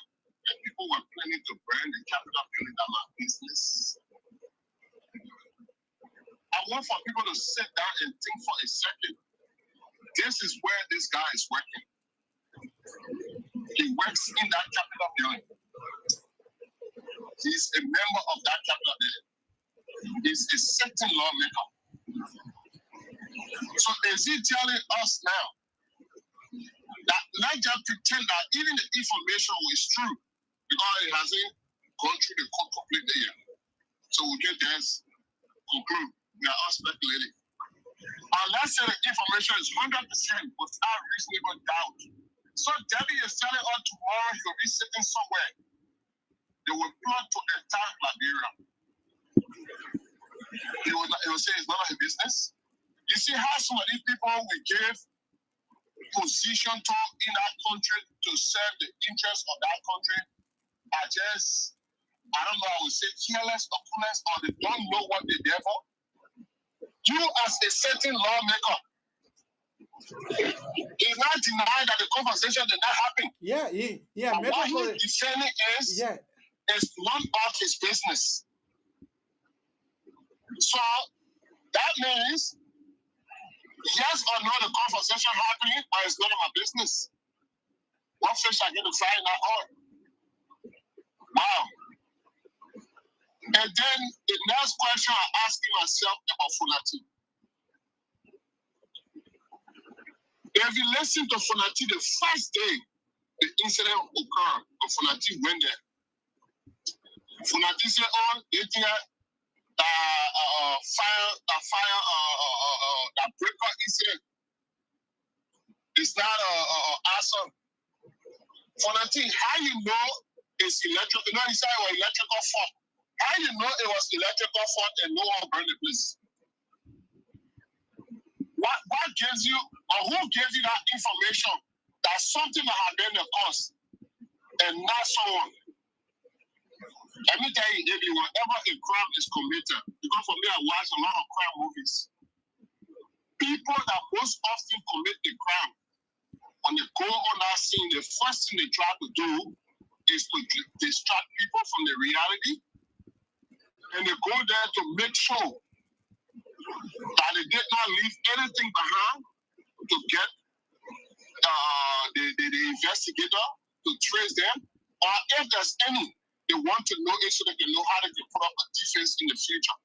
and people were planning to burn the Capitol building at my business. I want for people to sit down and think for a second. This is where this guy is working. He works in that Capitol building. He's a member of that Capitol building. He's a certain lawmaker. So is he telling us now that not just pretend that even the information is true because it hasn't gone through the court completely yet? So we can just conclude we are all speculating. Unless the information is 100% without reasonable doubt. So Debbie is telling us tomorrow he will be sitting somewhere. They will plot to attack Liberia. He will say it's none of his business. You see how some of these people we give position to in that country to serve the interests of that country are just, I don't know, I would say careless or clueless, or they don't know what they're there for. You as a certain lawmaker, he's not denying that the conversation did not happen. Yeah. But what he's defending is none of his business. So that means Yes or no, the conversation happening, or it's none of my business. What fish I get to fry in that oil? Wow. And then the next question I'm asking myself about Funati. If you listen to Funati the first day the incident occurred, Funati went there. Funati said, "Oh, they think that breaker incident is not awesome." Funati, how you know it's electrical? You know, he said it was electrical fault. How you know it was electrical fault and no one burned the place? What gives you, or who gives you that information that something that happened to us and not someone? Let me tell you, David, whenever a crime is committed, because for me, I watch a lot of crime movies. People that most often commit the crime, when they go on that scene, the first thing they try to do is to distract people from the reality. And they go there to make sure that they did not leave anything behind to get the investigator to trace them. Or if there's any, they want to know it so they can know how they can put up a defense in the future.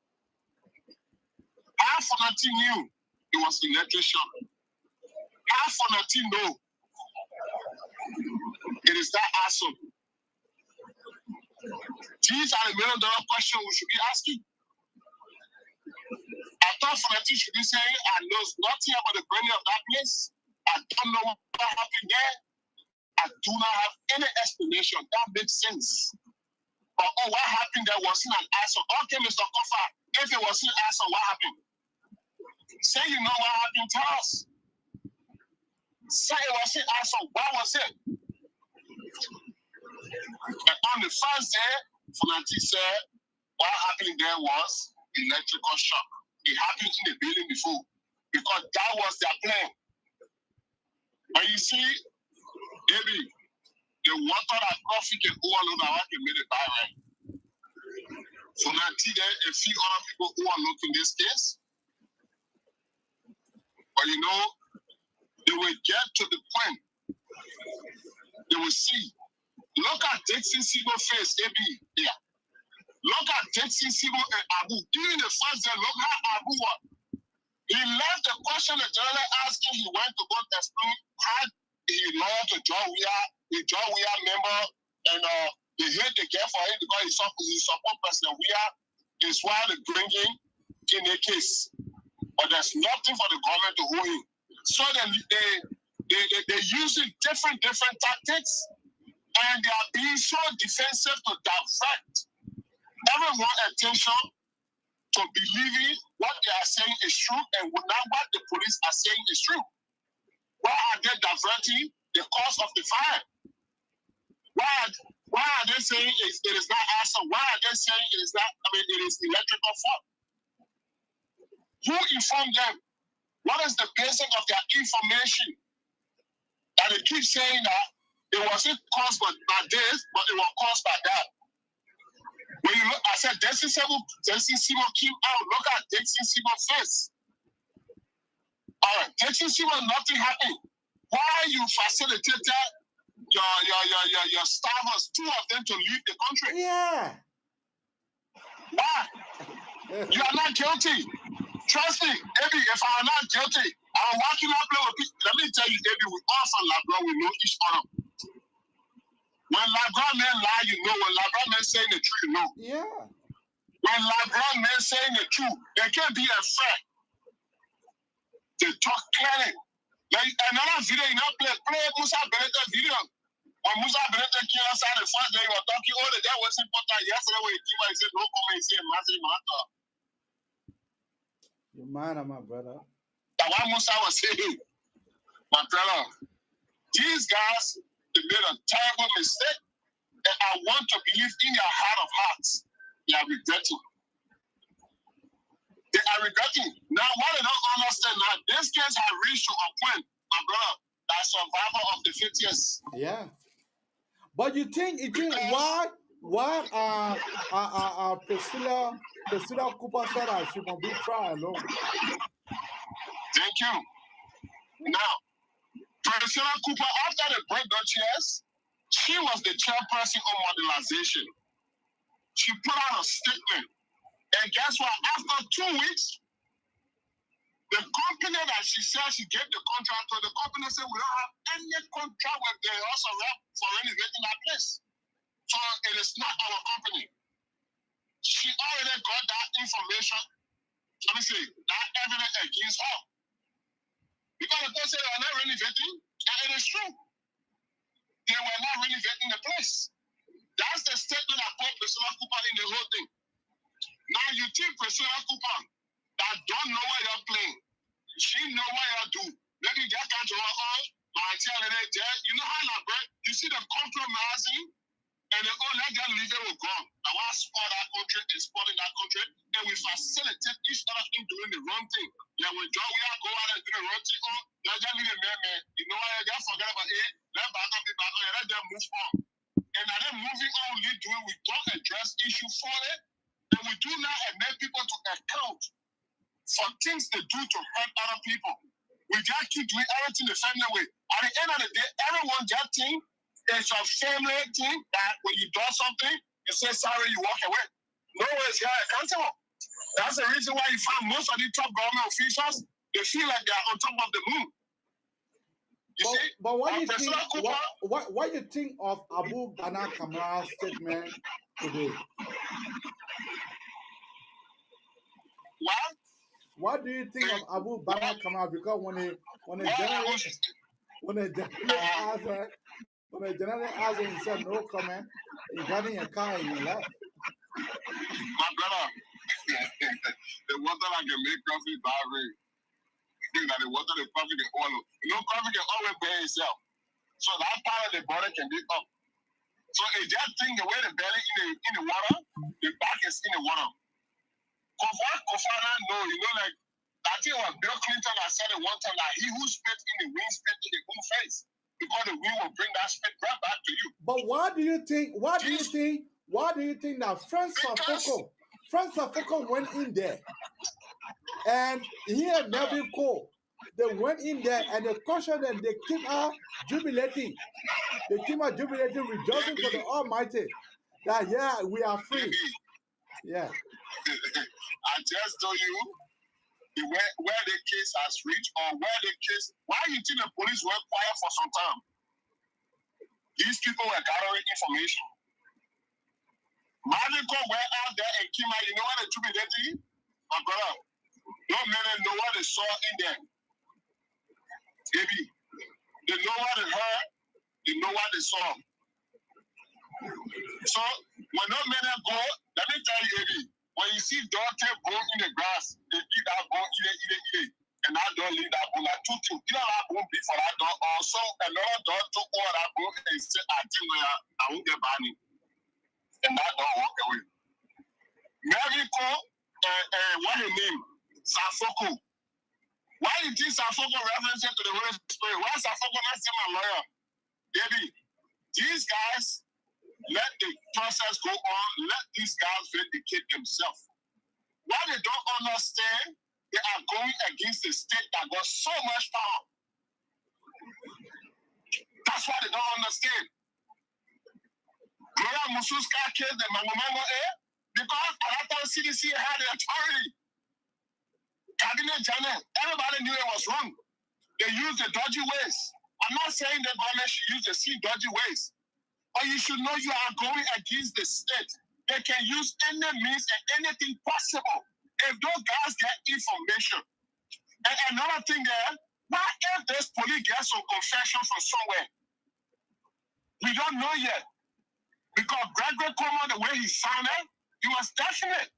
Half of Nati knew it was electrician. Half of Nati know it is that awesome. These are the $1 million questions we should be asking. I thought Funati should be saying, I know nothing about the burning of that place. I don't know what happened there. I do not have any explanation. That makes sense. But what happened there wasn't an asshole. Okay, Mr. Kofa, if it wasn't an asshole, what happened? Say you know what happened to us. Say it wasn't an asshole. What was it? And on the first day, Funati said, what happened there was electrical shock. It happened in the building before because that was their plan. But you see, baby, the water that coffee can go alone, I can make it by right. So now, there a few other people who are looking this case. But you know, they will get to the point. They will see. Look at Dixon Sigo's face, AB. Yeah. Look at Dixon Sigo and Abu. During the first day, look how Abu was. He left the question the journalist asking. He went to go explain how he loyal to John Weah, the John Weah member, and they hate the guy for him because he support President Weah. Is why they bring him in a case. But there's nothing for the government to hold him. So they're using different tactics, and they are being so defensive to divert everyone's attention to believing what they are saying is true and not what the police are saying is true. Why are they diverting the cause of the fire? Why are they saying it is not arson? Why are they saying it is not? It is electrical fault. Who informed them? What is the basis of their information? That they keep saying that it wasn't caused by this, but it was caused by that. When you look, I said Dixon Sigo came out. Look at Dixon Sigo's face. All right, Dixon Sigo, nothing happened. Why you facilitated your staffers, two of them, to leave the country? Yeah. Why? You are not guilty. Trust me, Ebi, if I am not guilty, I'm walking up with people. Let me tell you, Ebi, we all from Labrador, we know each other. When Labrador men lie, you know. When Labrador men saying the truth, you know. Yeah. When Labrador men saying the truth, they can't be afraid. They talk clearly. Like another video, you know, play Musa Beneta video. When Musa Beneta came outside the first day, he was talking, oh, the guy was important. Yesterday when he came out, he said, no comment, he said, massive matter. You mind, my brother. That's what Musa was saying. My brother, these guys, they made a terrible mistake, and I want to believe in their heart of hearts, they are regretting. They are regretting. Now, what they don't understand now, this case has reached to a point, my brother, that survival of the 50th. Yeah. But you think why Priscilla Cooper said that she won't be tried alone? Thank you. Now, Priscilla Cooper, after the break the chairs, she was the chairperson on modelization. She put out a statement. And guess what? After 2 weeks, the company that she said she gave the contract to, the company said we don't have any contract with the house of rep for renovating that place. So it is not our company. She already got that information, let me say, that evidence against her. Because the person they were not renovating, and it is true. They were not renovating the place. That's the statement that put Priscilla Cooper in the whole thing. Now you think Priscilla Cooper that don't know what you're playing. She know what you're doing. Maybe that can't do her all. You know how like, right? You see the compromising and the oh let them leave it with God. Now I support that country and supporting that country, and we facilitate each other in doing the wrong thing. Yeah, we are go out and do the wrong thing. Oh, let them leave it, man. You know what? They forget about it. Let back up the back and let them move on. And now they're moving on, we don't address issue for it, and we do not admit people to account for things they do to hurt other people. We just keep doing everything the family way. At the end of the day, everyone just think it's a family thing that when you do something, you say sorry, you walk away. No one is here accountable. That's the reason why you find most of the top government officials, they feel like they're on top of the moon. But what do you think? What you think of Abu Bana Kamara's statement today? What? What do you think of Abu Bana Kamara? Because when a general asked him, he said no comment. He got in a car and he left. My brother, the water that can make coffee bad. That the water, the coffee, the oil. You know, coffee can always burn itself. So that part of the body can be up. So it's just think the way the belly in the water, the back is in the water. Kofana, no, you know, like I think it was Bill Clinton that said it one time that he who spit in the wind spit in the own face. Because the wind will bring that spit right back to you. But why do you think that Francis Foucault went in there and he had never called? They went in there and they cautioned them, they keep out jubilating. They keep out jubilating, rejoicing for the Almighty. That yeah, we are free. Yeah. I just told you where the case has reached or where the case. Why you think the police were quiet for some time? These people were gathering information. Magical went out there and came out. You know what the jubilating? My brother, no men know what they saw in there. Baby, they know what they heard, they know what they saw. So when no men go, let me tell you, Eddie, when you see dog tail bone in the grass, they eat that bone, eat it. And that dog leave that bone like 2 things. Either that bone be for that dog, or so another dog took all that bone and said, I won't get banning. And that dog walk away. Mexico, what his name? Safoko. Why did this Safoko reference to the Holy Spirit? Why Safoko not say my lawyer? Baby, these guys, let the process go on. Let these guys vindicate themselves. Why they don't understand, they are going against the state that got so much power. That's why they don't understand. Gloria Mususka killed the Mango because at that time CDC had the authority. Cabinet Janet, everybody knew it was wrong. They used the dodgy ways. I'm not saying the government should use the same dodgy ways. But you should know you are going against the state. They can use any means and anything possible. If those guys get information. And another thing there, why if this police gets some confession from somewhere? We don't know yet. Because Gregory Cuomo, the way he sounded, he was definite.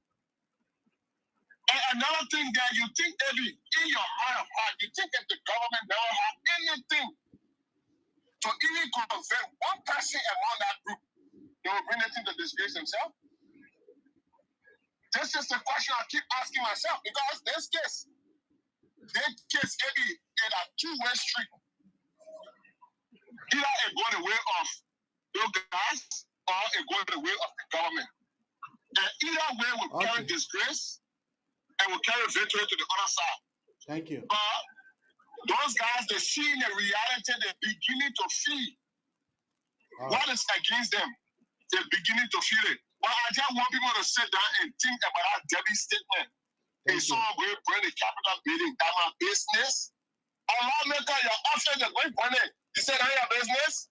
And another thing that you think, Eddie, in your heart of heart, you think that the government never have anything to even convert one person among that group, they will bring it to disgrace themselves? This is the question I keep asking myself, because this case, Eddie, is a two-way street. Either it go the way of those guys, or it go the way of the government. And either way will carry disgrace and will carry victory to the other side. Thank you. But Those guys, they see in the reality, they're beginning to feel what is against them. They're beginning to feel it. But I just want people to sit down and think about that Debbie statement. It's all going to bring the capital meeting. That's my business. Allah make your option the way for it. You said that your business?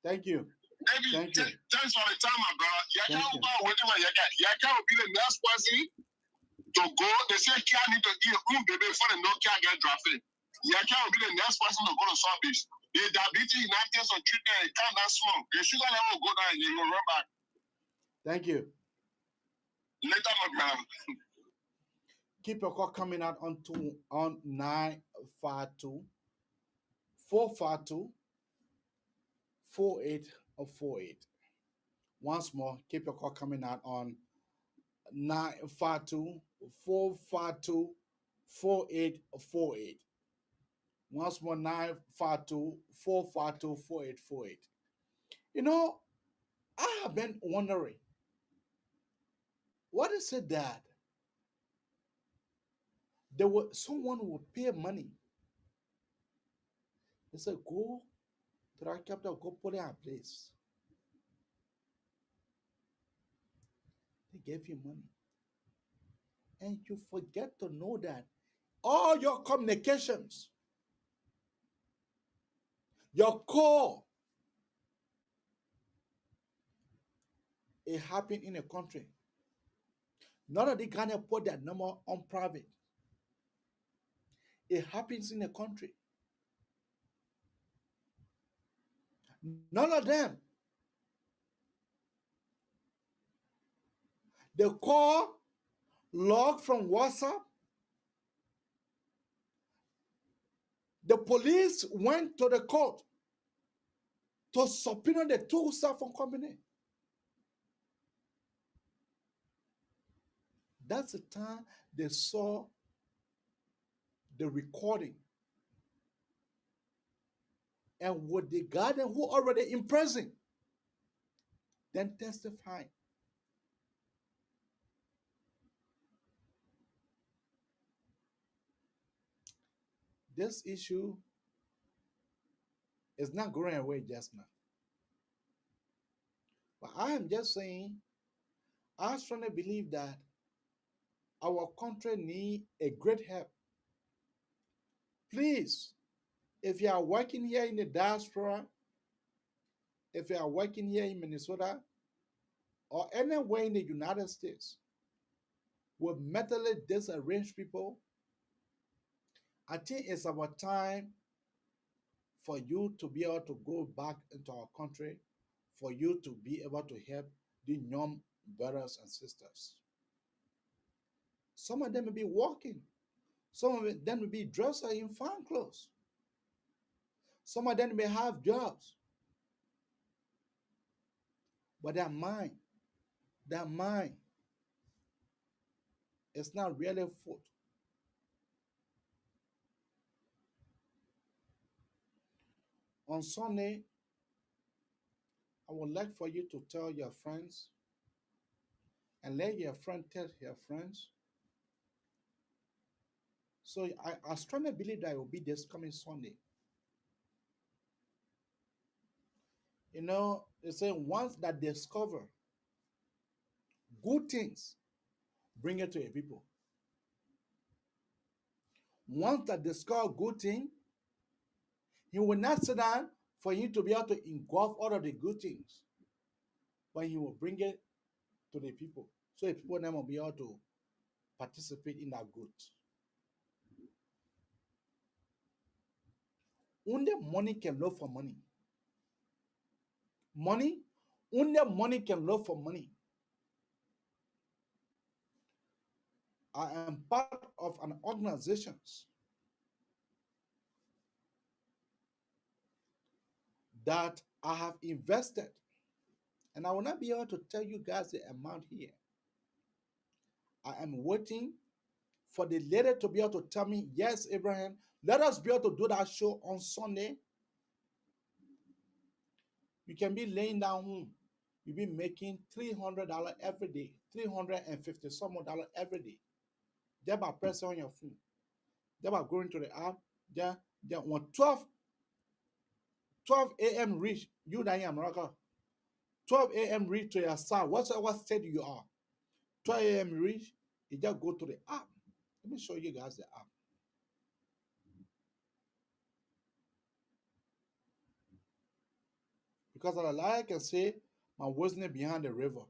Thank you. Maybe Thank you. thanks for the time, my brother. Thank you. Yaka will be the next person to go. They say Kia need to eat a baby before the no Kia get drafted. Yaka will be the next person to go to South Beach. The diabetes in that case of treatment, it can't that small. The sugar level will go down and you will run back. Thank you. Later, my brother. Keep your call coming out on 952 452 4848. Once more, keep your call coming out on 952 452 4848. Once more, 952 452 4848. You know, I have been wondering, what is it that someone would pay money? They said, go to that capital, go put it in place. They gave you money. And you forget to know that all your communications, your call, it happened in a country. None of the Ghana put that number on private. It happens in a country. None of them. The call log from WhatsApp. The police went to the court to subpoena the two cell phone company. That's the time they saw the recording. And with the guardian who already in prison, then testifying. This issue is not going away just now. But I am just saying, I strongly believe that our country needs a great help. Please, if you are working here in the diaspora, if you are working here in Minnesota, or anywhere in the United States, with mentally disarranged people, I think it's our time for you to be able to go back into our country, for you to be able to help the young brothers and sisters. Some of them may be walking. Some of them may be dressed in fine clothes. Some of them may have jobs. But their mind is not really full. On Sunday, I would like for you to tell your friends and let your friend tell your friends. So I strongly believe that it will be this coming Sunday. You know, they say once that discover good things, bring it to your people. Once that discover good thing, he will not sit down for you to be able to engulf all of the good things, but he will bring it to the people. So the people then will be able to participate in that good. Only money can look for money. Only money can look for money. I am part of an organization that I have invested, and I will not be able to tell you guys the amount here. I am waiting for the lady to be able to tell me, yes, Abraham, let us be able to do that show on Sunday. You can be laying down home. You'll be making $300 every day, $350 some more dollar every day. Just by pressing on your phone. Just by going to the app When 12 a.m. reach, you that in America, 12 a.m. reach to your side, whatever state you are, 12 a.m. reach, you just go to the app. Let me show you guys the app. Because like I can say, my wasn't behind the river.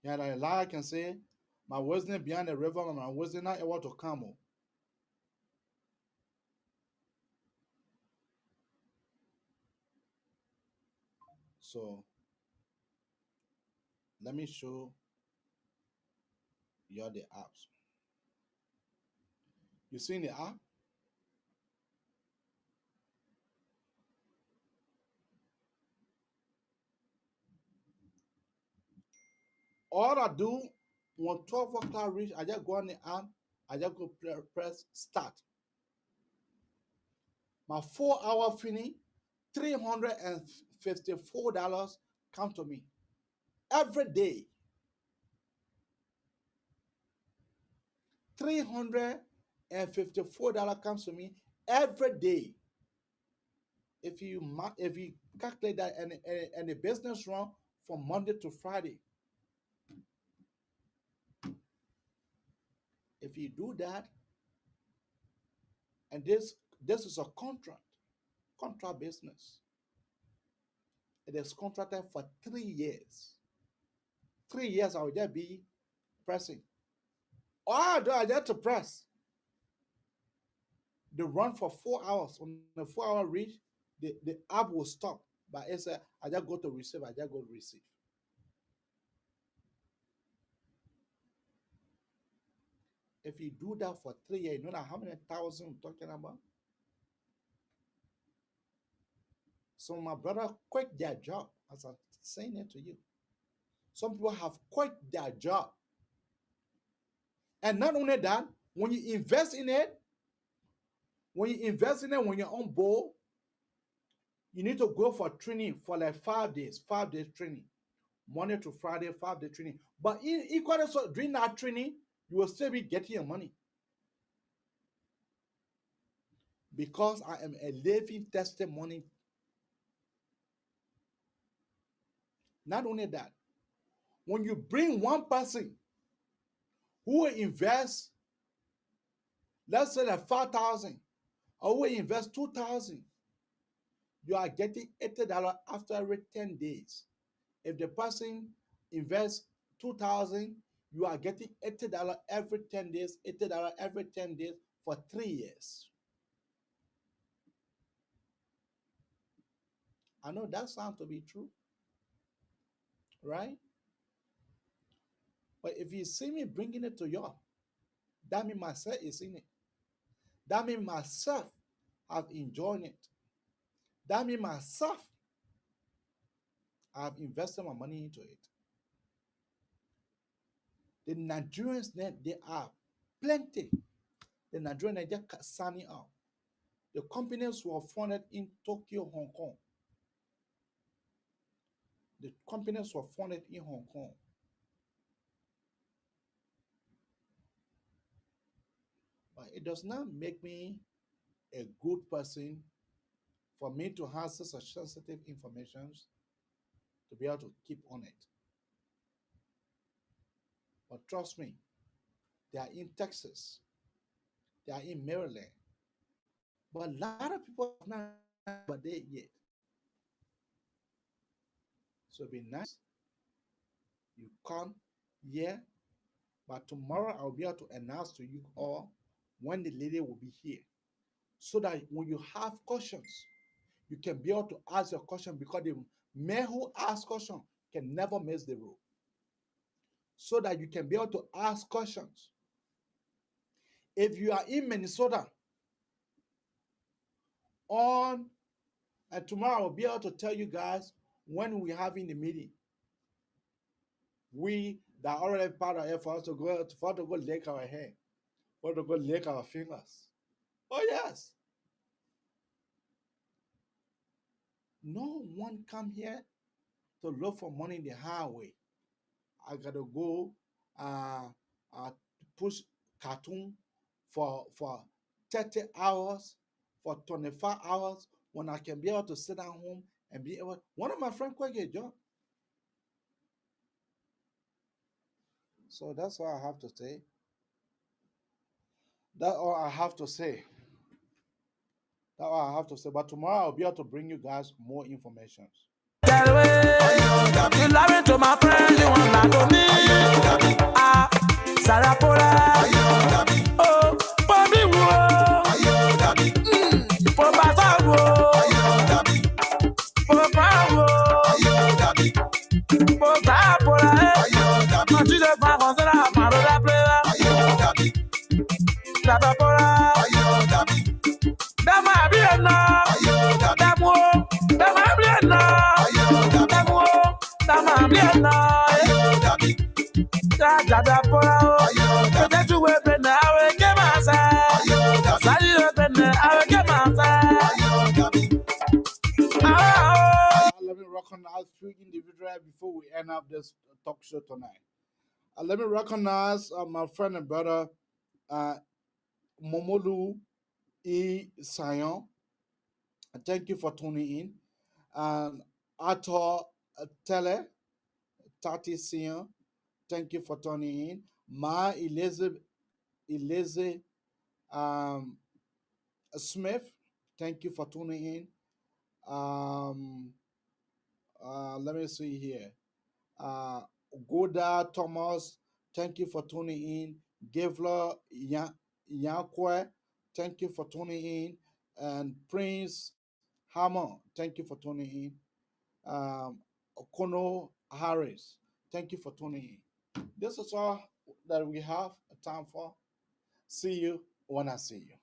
Yeah, like I can say, my wasn't behind the river, and my wasn't not able to come. So let me show you the apps. You seen the app? All I do when 12 o'clock reach, I just go on the app, I just go press start. My 4-hour finish, $354 come to me every day. $354 comes to me every day. If you calculate that and the business run from Monday to Friday, if you do that, and this is a contract business. It is contracted for 3 years. 3 years I will just be pressing. All I do, I just to press. They run for 4 hours. When the 4-hour reach, the app will stop. But it's I just go to receive, I just go to receive. If you do that for 3 years, you know how many thousand I'm talking about? So my brother quit their job, as I'm saying it to you. Some people have quit their job. And not only that, when you invest in it, when you're on board, you need to go for training for like 5 days training. Monday to Friday, 5-day training. But equally so, during that training, you will still be getting your money. Because I am a living testimony. Not only that, when you bring one person who will invest, let's say like 5,000, or who will invest 2,000, you are getting $80 after every 10 days. If the person invests 2,000, you are getting $80 every 10 days, $80 every 10 days for 3 years. I know that sounds to be true, right? But if you see me bringing it to you, that means myself is in it. That means myself have enjoyed it. That means myself have invested my money into it. The Nigerians, they are plenty. The Nigerians, they just signing up. The companies were founded in Tokyo, Hong Kong. The companies were founded in Hong Kong. But it does not make me a good person for me to have such sensitive information to be able to keep on it. But trust me, they are in Texas, they are in Maryland. But a lot of people have not but they yet. So it'd be nice you come here, but tomorrow I'll be able to announce to you all when the lady will be here. So that when you have questions, you can be able to ask your question, because the man who asks questions can never miss the road. So that you can be able to ask questions. If you are in Minnesota, and tomorrow I'll be able to tell you guys when we're having the meeting. We that are already part of it, for us to go lick our hair, for to go lick our fingers. Oh yes. No one come here to look for money in the highway. I gotta go push cartoon for 30 hours, for 24 hours, when I can be able to sit at home and be able. One of my friends quit a job. So that's all I have to say. That's all I have to say. That's all I have to say. But tomorrow I'll be able to bring you guys more information. Get away. You lying to my friend, you want lie to me. Ah, Sarapora. Oh, Bobby Woo. Papa Woo. Papa Woo. Papa Pora. Quand tu te fais avancer la parole à pleurer. Sarapora. Dama Biena. Damo. Dama Biena. Damo. Dama Biena. Dada Pora. Peut-être tu veux peine avec Massa. Salut le peine avec Massa. Let me recognize three individuals before we end up this talk show tonight. Let me recognize my friend and brother, Momolu E. Sion. Thank you for tuning in. And Ato Tele, Tati Sion. Thank you for tuning in. Ma Elise Smith. Thank you for tuning in. Let me see here. Goda Thomas, thank you for tuning in. Gavler Yankwe, thank you for tuning in. And Prince Hammer, thank you for tuning in. Kono Harris, thank you for tuning in. This is all that we have time for. See you when I see you.